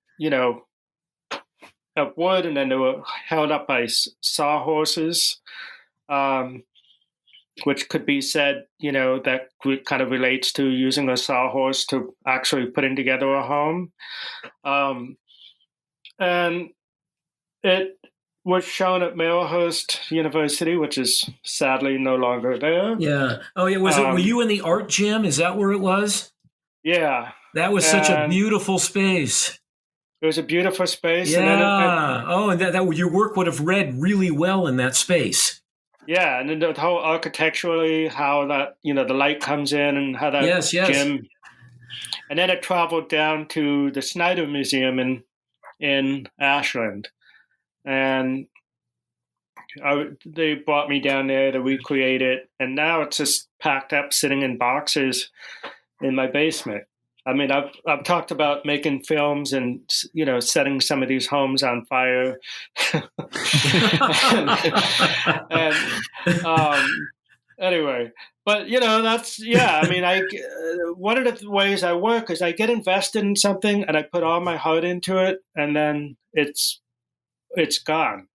wood, and then they were held up by sawhorses, which could be said, that kind of relates to using a sawhorse to actually putting together a home. And it was shown at Marylhurst University, which is sadly no longer there. Yeah. Oh, yeah. Were you in the art gym? Is that where it was? Yeah. That was such a beautiful space. It was a beautiful space. Yeah. And that your work would have read really well in that space. Yeah, and then the whole architecturally, how that the light comes in, and how that gym, and then it traveled down to the Snyder Museum in Ashland, and they brought me down there to recreate it, and now it's just packed up, sitting in boxes in my basement. I mean, I've talked about making films and setting some of these homes on fire, anyway. But that's I mean, one of the ways I work is I get invested in something and I put all my heart into it, and then it's gone.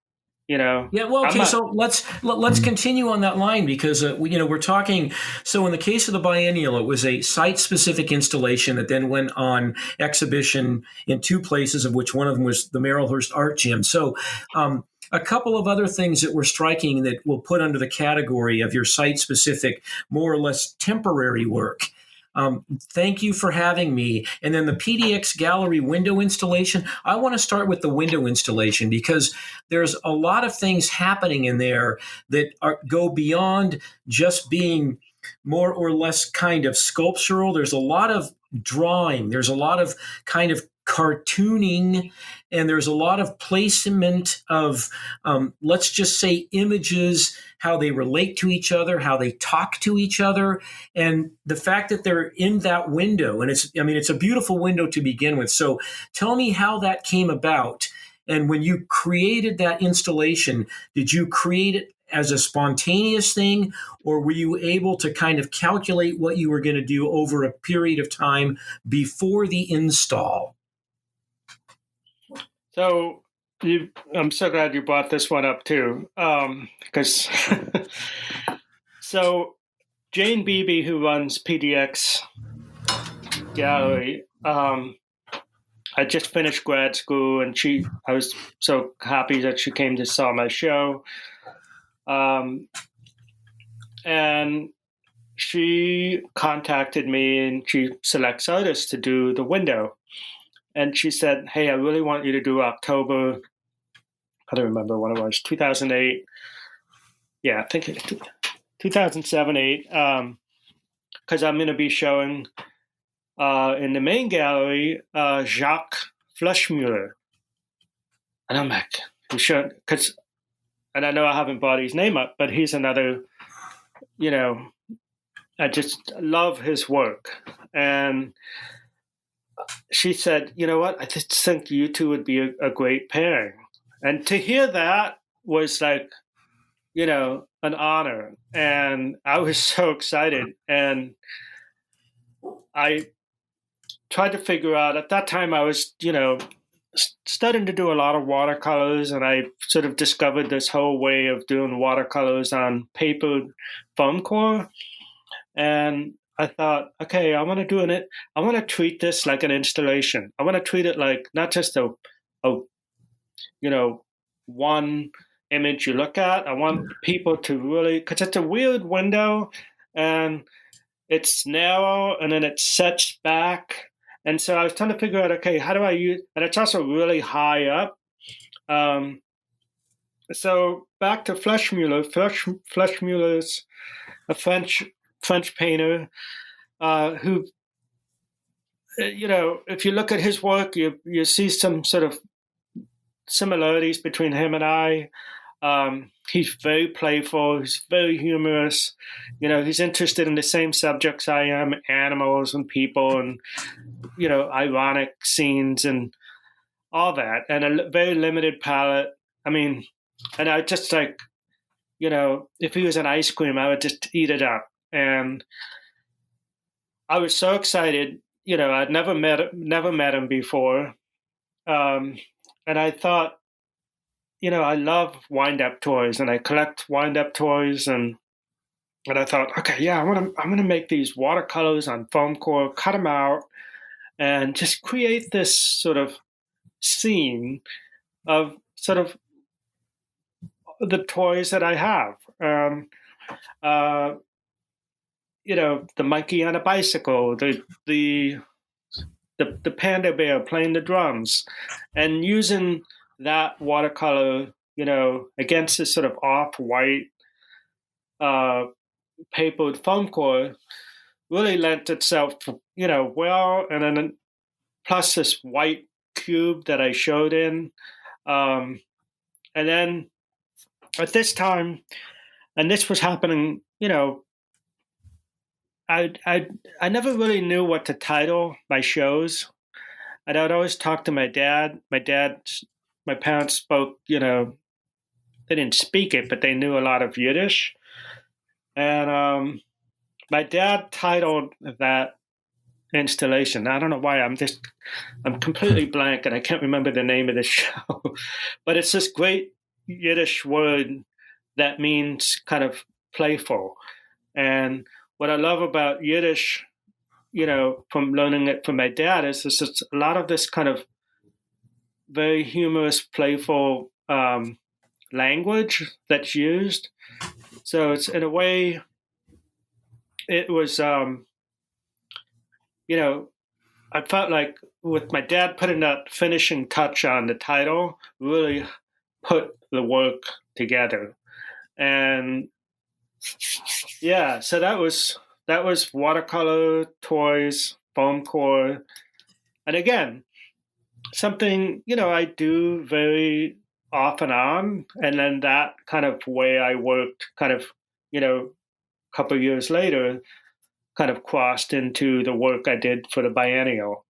Yeah, well, okay, so let's continue on that line, because we're talking. So in the case of the biennial, it was a site-specific installation that then went on exhibition in 2 places, of which one of them was the Marylhurst Art Gym. So a couple of other things that were striking that we'll put under the category of your site-specific, more or less temporary work. Thank you for having me. And then the PDX Gallery window installation. I want to start with the window installation, because there's a lot of things happening in there that go beyond just being more or less kind of sculptural. There's a lot of drawing. There's a lot of kind of cartooning, and there's a lot of placement of, let's just say, images, how they relate to each other, how they talk to each other, and the fact that they're in that window. And it's a beautiful window to begin with. So tell me how that came about. And when you created that installation, did you create it as a spontaneous thing, or were you able to kind of calculate what you were going to do over a period of time before the install? So I'm so glad you brought this one up too, because so Jane Beebe, who runs PDX Gallery, I just finished grad school, and I was so happy that she came to saw my show, and she contacted me, and she selects artists to do the window. And she said, "Hey, I really want you to do October." I don't remember when it was, 2008. Yeah, I think it's 2007, 8. Because I'm going to be showing in the main gallery Jacques Fleischmuller. And I'm like, you sure? And I know I haven't brought his name up, but he's another, I just love his work. And she said, you know what, I just think you two would be a great pairing. And to hear that was like, an honor. And I was so excited. And I tried to figure out, at that time I was, starting to do a lot of watercolors, and I sort of discovered this whole way of doing watercolors on paper foam core. And I thought, okay, I want to treat this like an installation. I want to treat it like not just a one image you look at. I want people to really, because it's a weird window and it's narrow and then it sets back. And so I was trying to figure out, okay, how do I use, and it's also really high up. So back to Fleischmuller. Fleischmuller's a French painter who, if you look at his work, you see some sort of similarities between him and I. He's very playful. He's very humorous. He's interested in the same subjects I am, animals and people and, ironic scenes and all that, and a very limited palette. I mean, and I just like, if he was an ice cream, I would just eat it up. And I was so excited. I'd never met him before. And I thought, I love wind-up toys, and I collect wind-up toys, and I thought, okay, yeah, I'm gonna make these watercolors on foam core, cut them out, and just create this sort of scene of sort of the toys that I have. The monkey on a bicycle, the panda bear playing the drums, and using that watercolor, against this sort of off-white papered foam core really lent itself, well, and then plus this white cube that I showed in. And then at this time, and this was happening, I never really knew what to title my shows. And I would always talk to my dad. My parents spoke, they didn't speak it, but they knew a lot of Yiddish. And my dad titled that installation. I don't know why I'm completely blank and I can't remember the name of the show, but it's this great Yiddish word that means kind of playful. And what I love about Yiddish, from learning it from my dad, is it's a lot of this kind of very humorous, playful language that's used. So it's, in a way, it was, I felt like with my dad putting that finishing touch on the title, really put the work together. And yeah, so that was watercolor, toys, foam core. And again, something, I do very off and on. And then that kind of way I worked kind of, a couple of years later, kind of crossed into the work I did for the biennial.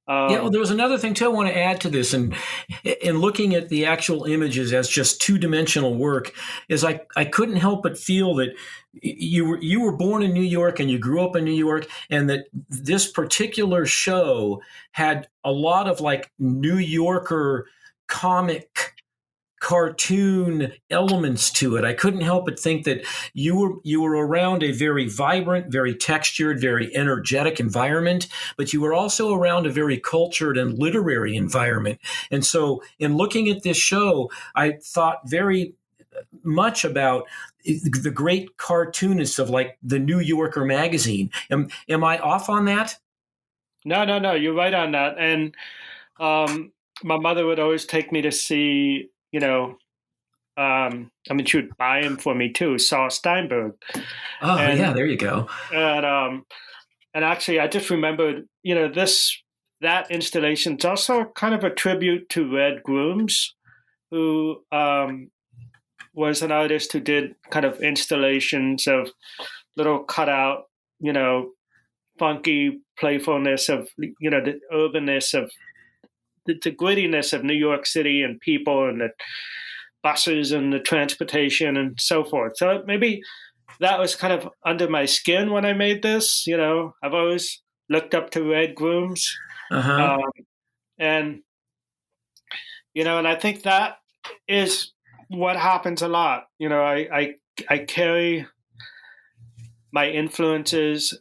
Well, there was another thing too I want to add to this, and in looking at the actual images as just two-dimensional work, is I couldn't help but feel that you were born in New York and you grew up in New York, and that this particular show had a lot of like New Yorker comic cartoon elements to it. I couldn't help but think that you were around a very vibrant, very textured, very energetic environment, but you were also around a very cultured and literary environment. And so in looking at this show, I thought very much about the great cartoonists of like the New Yorker magazine. Am I off on that? No, you're right on that. And my mother would always take me to see, she would buy him for me too, Saul Steinberg. Oh, yeah, there you go. And actually, I just remembered, that installation is also kind of a tribute to Red Grooms, who was an artist who did kind of installations of little cutout, funky playfulness of, the urbanness of the grittiness of New York City and people and the buses and the transportation and so forth. So maybe that was kind of under my skin when I made this. I've always looked up to red grooms. And I think that is what happens a lot. I carry my influences.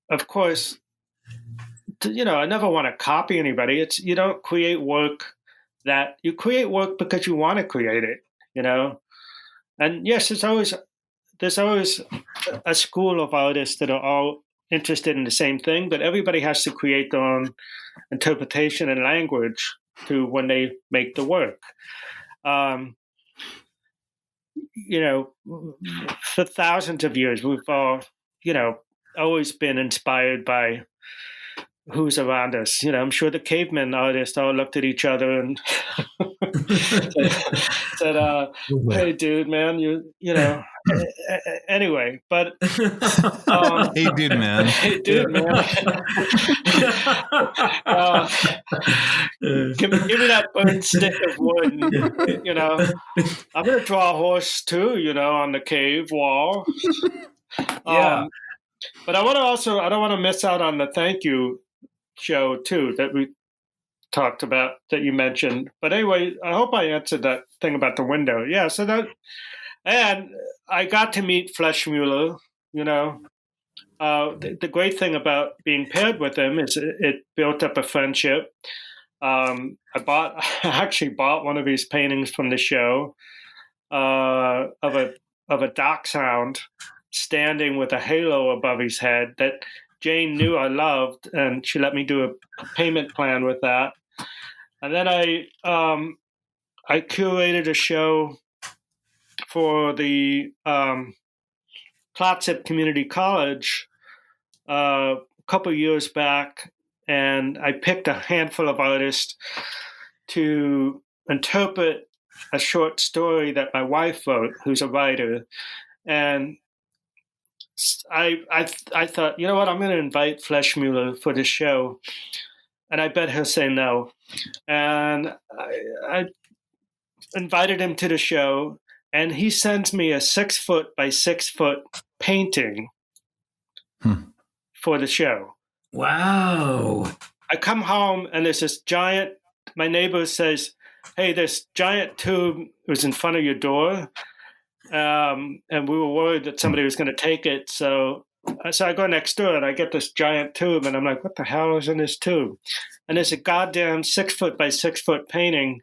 Of course, I never want to copy anybody. You don't create work you create work because you want to create it, And yes, there's always a school of artists that are all interested in the same thing, but everybody has to create their own interpretation and language to when they make the work. For thousands of years, we've all, always been inspired by who's around us. I'm sure the caveman artists all looked at each other and said, "Hey, dude, man, anyway." But hey, dude, man. Hey, dude, man. Give me that burnt stick of wood. I'm gonna draw a horse too. On the cave wall. Yeah. But I don't want to miss out on the thank you show too that we talked about, that you mentioned. But anyway, I hope I answered that thing about the window. Yeah, so that, and I got to meet Fleischmuller. The great thing about being paired with him is it built up a friendship. I actually bought one of his paintings from the show of a dachshund standing with a halo above his head that Jane knew I loved, and she let me do a payment plan with that. And then I curated a show for the Clatsop Community College a couple of years back, and I picked a handful of artists to interpret a short story that my wife wrote, who's a writer. And I thought, you know what, I'm going to invite Fleischmuller for this show, and I bet he'll say no. And I invited him to the show, and he sends me a 6 foot by 6 foot painting for the show. Wow. I come home, and there's this giant, my neighbor says, "Hey, this giant tube was in front of your door." And we were worried that somebody was going to take it. So I go next door and I get this giant tube, and I'm like, what the hell is in this tube? And it's a goddamn 6 foot by 6 foot painting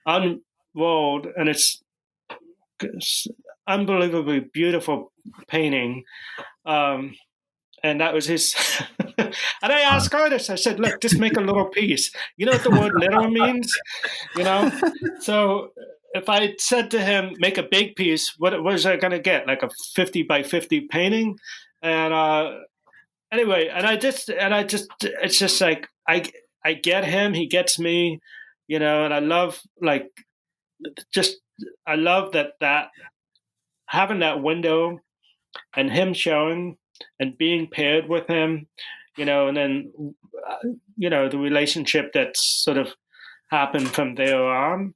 unrolled, and it's unbelievably beautiful painting. And that was his. And I asked artists, I said, look, just make a little piece. You know what the word little means? So if I said to him, make a big piece, what was I going to get? Like a 50 by 50 painting? And anyway, it's just like, I get him, he gets me, and I love I love that having that window and him showing and being paired with him, and then, the relationship that's sort of happened from there on,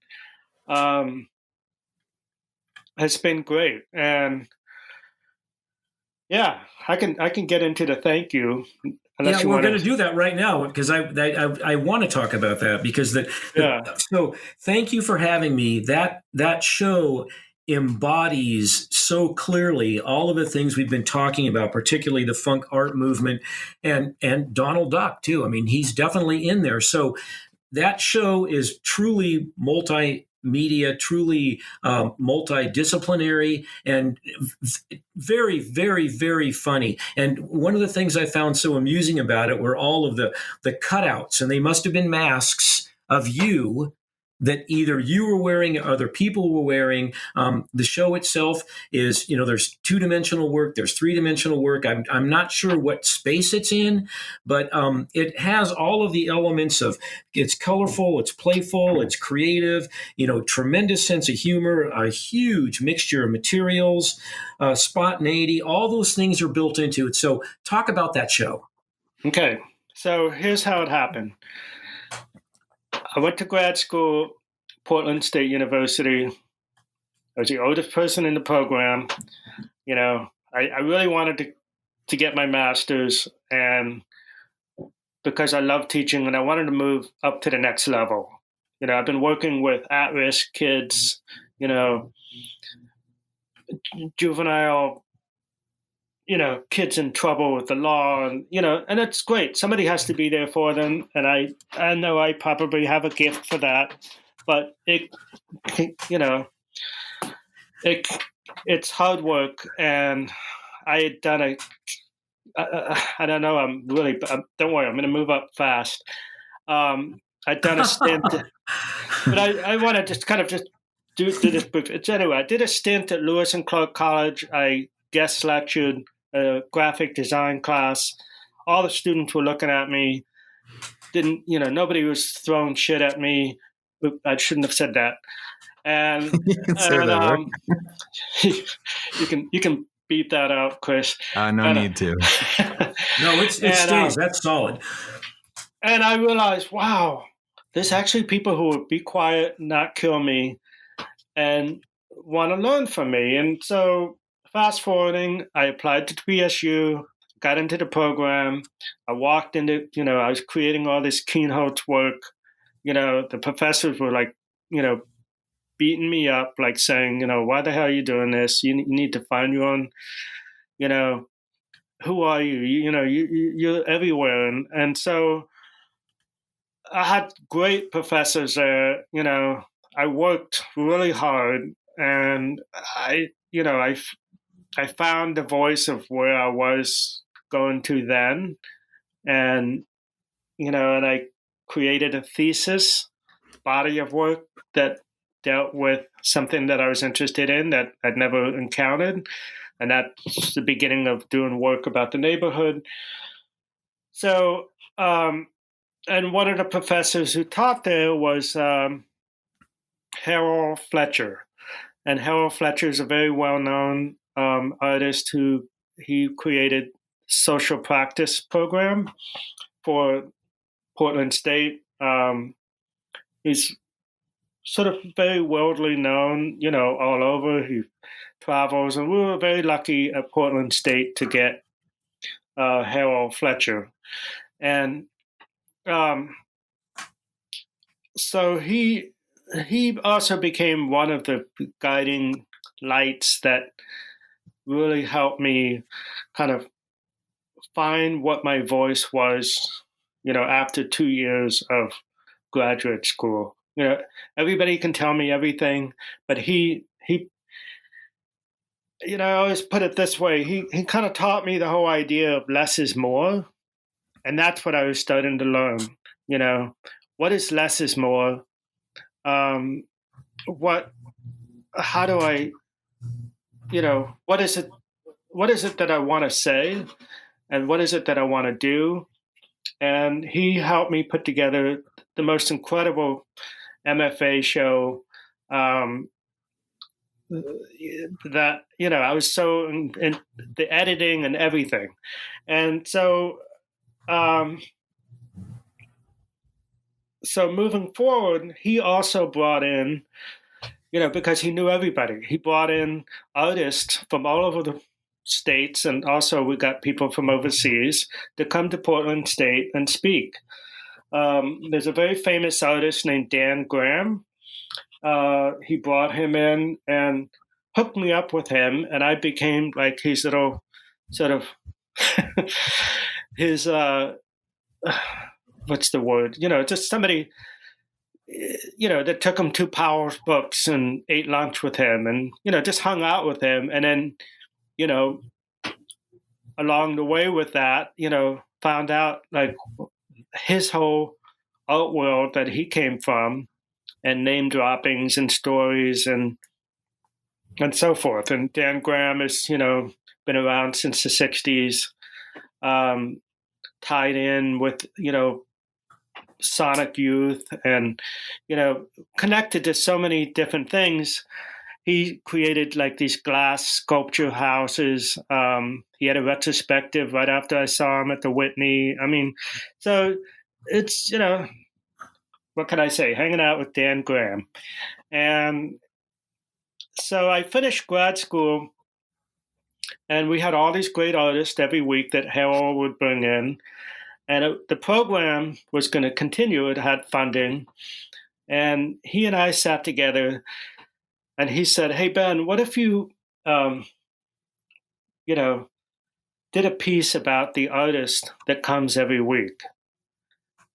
has been great. And yeah, I can get into the thank you. Yeah, we're going to do that right now, because I want to talk about that, because so thank you for having me. That show embodies so clearly all of the things we've been talking about, particularly the funk art movement, and Donald Duck too. I mean, he's definitely in there. So that show is truly multimedia, truly multidisciplinary, and very, very, very funny. And one of the things I found so amusing about it were all of the cutouts, and they must have been masks of you that either you were wearing or other people were wearing. The show itself is, there's 2-dimensional work, there's 3-dimensional work. I'm not sure what space it's in, but it has all of the elements of, it's colorful, it's playful, it's creative, tremendous sense of humor, a huge mixture of materials, spontaneity, all those things are built into it. So talk about that show. Okay, so here's how it happened. I went to grad school, Portland State University. I was the oldest person in the program. I really wanted to get my master's, and because I love teaching and I wanted to move up to the next level. I've been working with at-risk kids, juvenile, kids in trouble with the law, and it's great. Somebody has to be there for them, and I know I probably have a gift for that, but it's hard work, and I had done I don't know. Don't worry. I'm going to move up fast. I'd done a stint, but I want to just kind of just do this brief. Anyway, I did a stint at Lewis and Clark College. I guest lectured a graphic design class. All the students were looking at me. Nobody was throwing shit at me. I shouldn't have said that. And you can say that. You can beat that out, Chris. No need to. No, it stays. That's solid. And I realized, wow, there's actually people who would be quiet, not kill me, and want to learn from me. And so, fast forwarding, I applied to BSU, got into the program. I walked into, I was creating all this Keynote work. The professors were like, beating me up, like saying, why the hell are you doing this? You need to find your own, who are you? You're everywhere. And so I had great professors there. I worked really hard, and I found the voice of where I was going to then. And, and I created a thesis, body of work that dealt with something that I was interested in that I'd never encountered. And that's the beginning of doing work about the neighborhood. So, and one of the professors who taught there was Harold Fletcher. And Harold Fletcher is a very well-known artist he created social practice program for Portland State. He's sort of very worldly known, all over. He travels, and we were very lucky at Portland State to get Harold Fletcher. And so he also became one of the guiding lights that really helped me kind of find what my voice was, after 2 years of graduate school. Everybody can tell me everything, but he I always put it this way. He kind of taught me the whole idea of less is more. And that's what I was starting to learn. What is less is more? How do I, what is it that I want to say? And what is it that I want to do? And he helped me put together the most incredible MFA show that, I was so in the editing and everything. And so, so moving forward, he also brought in, because he knew everybody, he brought in artists from all over the states, and also we got people from overseas to come to Portland State and speak. There's a very famous artist named Dan Graham. He brought him in and hooked me up with him, and I became like his little sort of his what's the word? Just somebody that took him to Powell's Books and ate lunch with him, and just hung out with him, and then along the way with that, found out like his whole art world that he came from, and name droppings and stories and so forth. And Dan Graham has, been around since the 60s, tied in with, Sonic Youth, and, connected to so many different things. he created like these glass sculpture houses. He had a retrospective right after I saw him at the Whitney. I mean, so it's, what can I say? Hanging out with Dan Graham. And so I finished grad school, and we had all these great artists every week that Harold would bring in. And the program was going to continue. It had funding. And he and I sat together, and he said, "Hey, Ben, what if you, did a piece about the artist that comes every week?"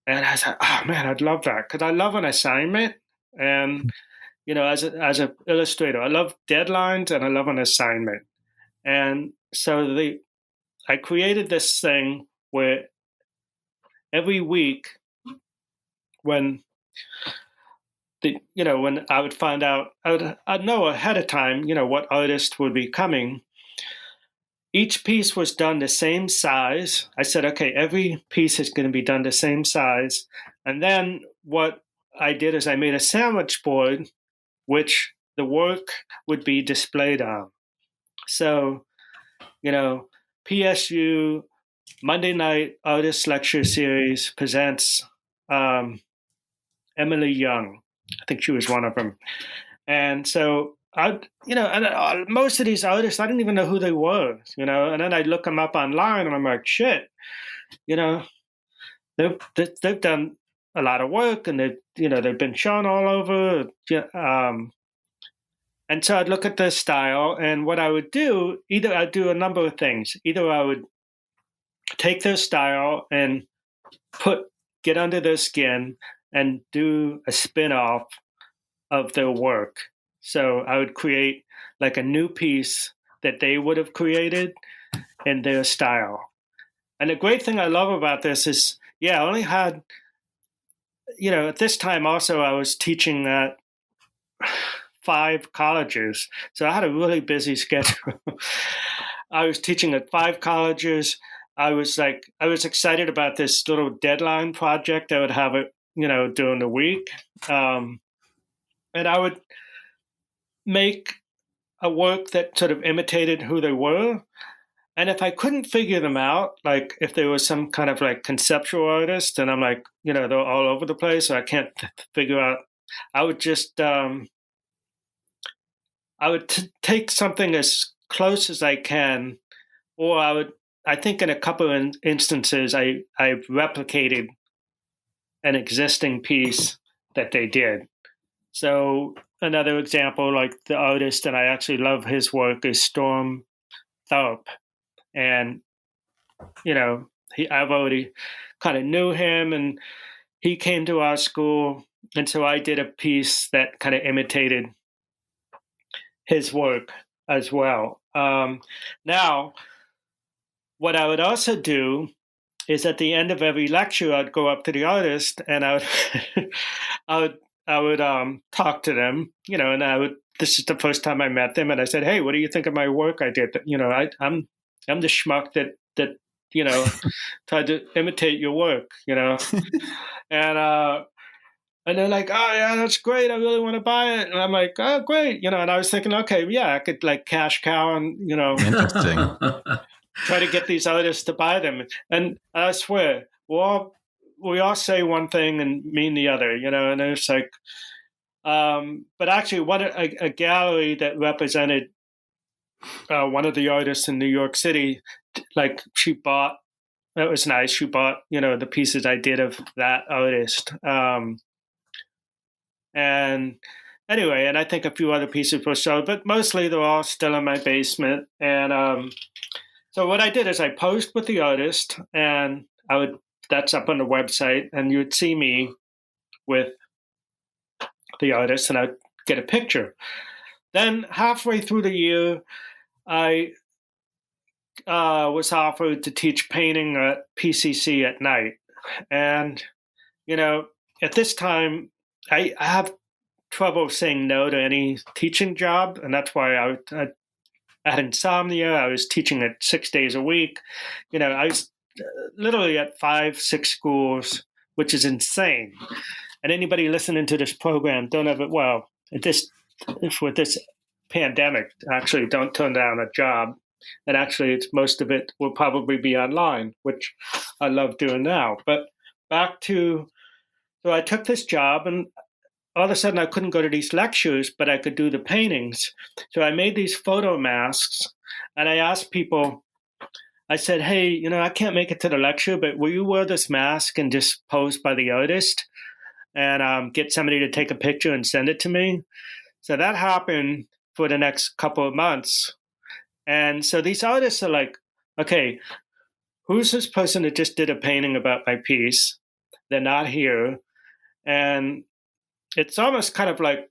And I said, "Oh man, I'd love that, because I love an assignment. And as an illustrator, I love deadlines and I love an assignment." And so I created this thing where every week, when when I would find out, I'd know ahead of time, what artist would be coming. Each piece was done the same size. I said, okay, every piece is going to be done the same size. And then what I did is I made a sandwich board, which the work would be displayed on. So, PSU Monday Night Artist Lecture Series presents Emily Young. I think she was one of them. And so most of these artists, I didn't even know who they were, and then I look them up online and I'm like, shit, they've done a lot of work, and they've been shown all over. And so I'd look at their style, and what I would do, either I'd do a number of things. Either I would take their style and get under their skin and do a spin-off of their work. So I would create like a new piece that they would have created in their style. And the great thing I love about this is, I only had, at this time also I was teaching at 5 colleges. So I had a really busy schedule. I was teaching at 5 colleges. I was excited about this little deadline project. I would have it, during the week. And I would make a work that sort of imitated who they were. And if I couldn't figure them out, like if there was some kind of like conceptual artist and I'm like, they're all over the place, so I can't figure out, I would just, take something as close as I can, or I think in a couple of instances, I replicated an existing piece that they did. So another example, like the artist, and I actually love his work, is Storm Thorpe. And, I've already kind of knew him, and he came to our school. And so I did a piece that kind of imitated his work as well. Now, what I would also do is at the end of every lecture, I'd go up to the artist and I would talk to them, and this is the first time I met them. And I said, "Hey, what do you think of my work I did? I'm the schmuck that tried to imitate your work, and they're like, "Oh yeah, that's great. I really want to buy it." And I'm like, "Oh, great." And I was thinking, okay, yeah, I could like cash cow and, Interesting. try to get these artists to buy them. And I swear, we all say one thing and mean the other, and it's like, but actually a gallery that represented one of the artists in New York City, like that was nice. She bought, the pieces I did of that artist. And anyway, and I think a few other pieces were sold, but mostly they're all still in my basement. And so what I did is I posed with the artist, and that's up on the website, and you would see me with the artist, and I'd get a picture. Then halfway through the year, I was offered to teach painting at PCC at night. And, at this time, I have trouble saying no to any teaching job, and that's why I had insomnia. I was teaching at 6 days a week. I was literally at 5-6 schools, which is insane. And anybody listening to this program, don't ever, for this pandemic, actually don't turn down a job. And actually, most of it will probably be online, which I love doing now. But back to, so I took this job, and all of a sudden I couldn't go to these lectures, but I could do the paintings. So I made these photo masks, and I asked people, I said, hey, I can't make it to the lecture, but will you wear this mask and just pose by the artist and get somebody to take a picture and send it to me? So that happened for the next couple of months. And so these artists are like, okay, who's this person that just did a painting about my piece? They're not here. And it's almost kind of like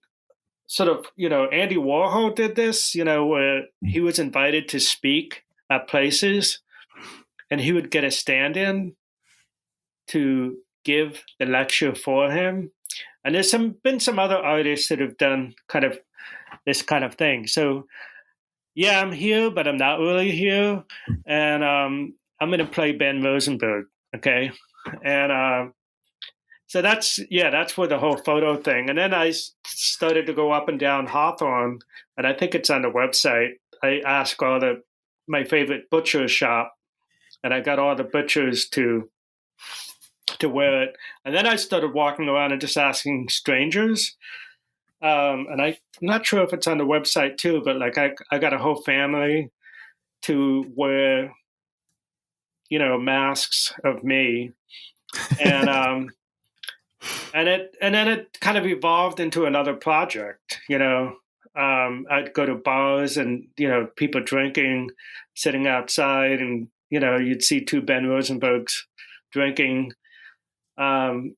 sort of, Andy Warhol did this, where he was invited to speak at places and he would get a stand-in to give the lecture for him. And there's been some other artists that have done kind of this kind of thing. So yeah, I'm here, but I'm not really here. And I'm going to play Ben Rosenberg. Okay. And so that's for the whole photo thing. And then I started to go up and down Hawthorne, and I think it's on the website. I asked my favorite butcher shop, and I got all the butchers to wear it. And then I started walking around and just asking strangers. And I'm not sure if it's on the website too, but like I got a whole family to wear, masks of me. And and then it kind of evolved into another project. I'd go to bars and people drinking, sitting outside, and you'd see two Ben Rosenbergs drinking, and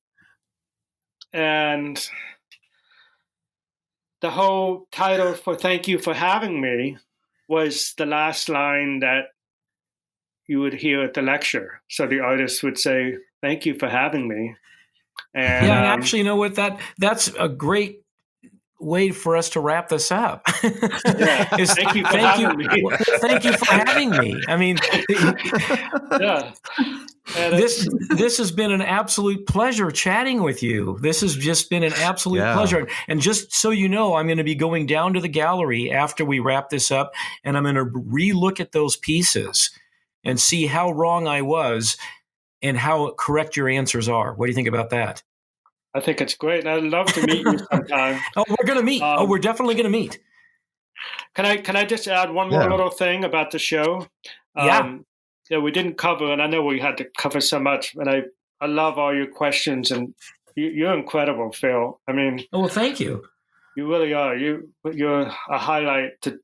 the whole title for "Thank You for Having Me" was the last line that you would hear at the lecture. So the artist would say, "Thank you for having me." And, and actually, you know what? That's a great way for us to wrap this up. Thank you for having me. Thank you for having me. I mean, yeah. This has been an absolute pleasure chatting with you. This has just been an absolute pleasure. And just so you know, I'm going to be going down to the gallery after we wrap this up, and I'm going to relook at those pieces and see how wrong I was and how correct your answers are. What do you think about that? I think it's great. I'd love to meet you sometime. We're going to meet. We're definitely going to meet. Can I just add one more little thing about the show? We didn't cover, and I know we had to cover so much, and I love all your questions, and you're incredible, Phil. I mean, well, thank you. You really are. You're a highlight to.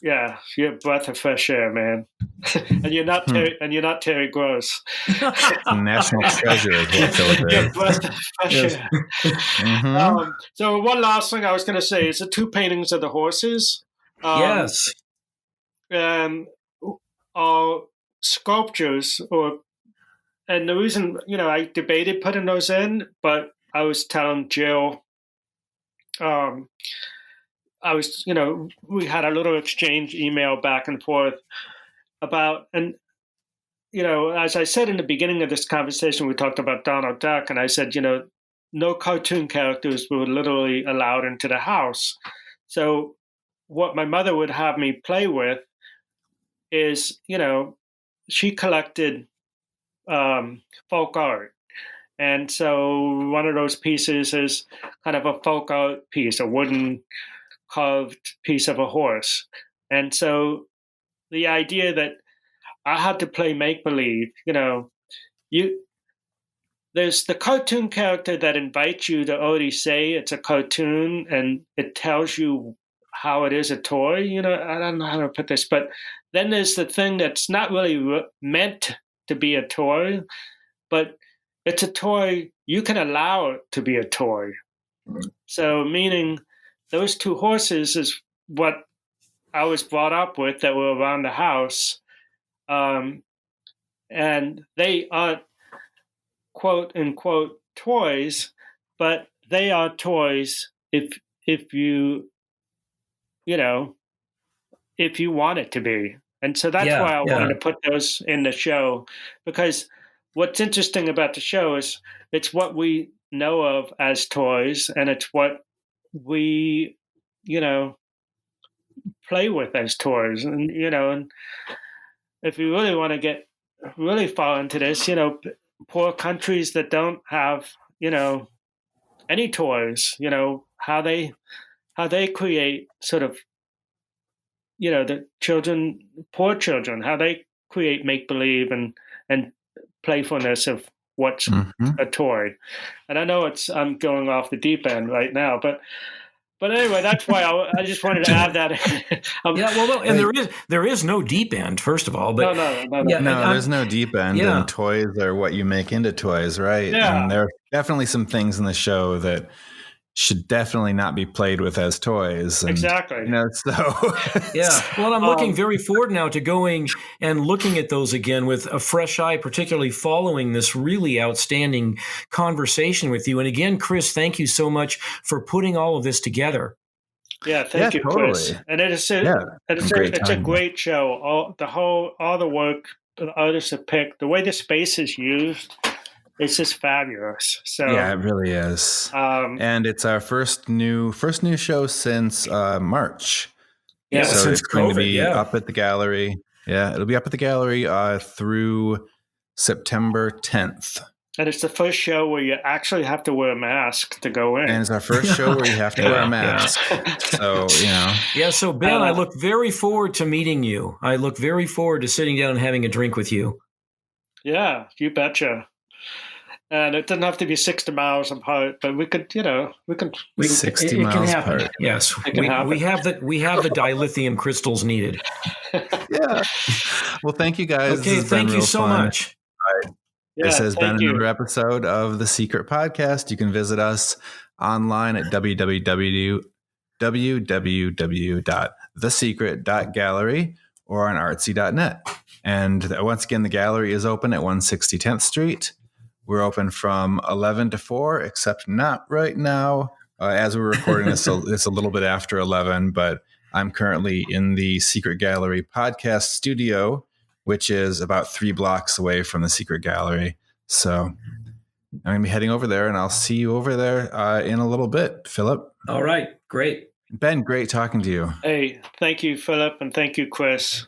Yeah, you're a breath of fresh air, man. And you're not Terry Gross. National treasure is what Phil is. You're breath of fresh air. Mm-hmm. So one last thing I was going to say is the two paintings of the horses. Yes. Are sculptures, and the reason I debated putting those in, but I was telling Jill. We had a little exchange email back and forth about, and, as I said in the beginning of this conversation, we talked about Donald Duck, and I said, no cartoon characters were literally allowed into the house. So what my mother would have me play with is, she collected folk art. And so one of those pieces is kind of a folk art piece, a wooden carved piece of a horse. And so the idea that I had to play make-believe, there's the cartoon character that invites you to already say it's a cartoon and it tells you how it is a toy. I don't know how to put this, but then there's the thing that's not really meant to be a toy, but it's a toy. You can allow it to be a toy. So meaning those two horses is what I was brought up with that were around the house. And they aren't quote unquote toys, but they are toys if you if you want it to be. And so that's why I wanted to put those in the show, because what's interesting about the show is it's what we know of as toys, and it's what we, play with as toys. And, and if you really want to get really far into this, poor countries that don't have, any toys, how they create sort of, the poor children, how they create make-believe and playfulness of what's a toy. And I know I'm going off the deep end right now, but anyway, that's why I just wanted to add that. And there is no deep end, first of all. But no. There's no deep end, and toys are what you make into toys, right? Yeah. And there are definitely some things in the show that should definitely not be played with as toys. And, exactly. Well, I'm looking very forward now to going and looking at those again with a fresh eye, particularly following this really outstanding conversation with you. And again, Chris, thank you so much for putting all of this together. Yeah, thank you, totally. Chris. And it's a great show. All the work the artists have picked, the way the space is used. It's just fabulous. So yeah, it really is. And it's our first new show since March. Yeah, so since it's going COVID, to be up at the gallery. Yeah, it'll be up at the gallery through September 10th. And it's the first show where you actually have to wear a mask to go in. And it's our first show where you have to wear a mask. So, Yeah, so Ben, I look very forward to meeting you. I look very forward to sitting down and having a drink with you. Yeah, you betcha. And it doesn't have to be 60 miles apart, but we could, 60 miles apart. Yes, we have the dilithium crystals needed. Yeah. Well, thank you guys. Okay, thank you so much. This has been another episode of The Secret Podcast. You can visit us online at www.thesecret.gallery or on artsy.net. And once again, the gallery is open at 160 10th Street. We're open from 11 to 4, except not right now. As we're recording this, it's a little bit after 11, but I'm currently in the Secret Gallery podcast studio, which is about 3 blocks away from the Secret Gallery. So I'm going to be heading over there, and I'll see you over there in a little bit, Philip. All right, great. Ben, great talking to you. Hey, thank you, Philip, and thank you, Chris.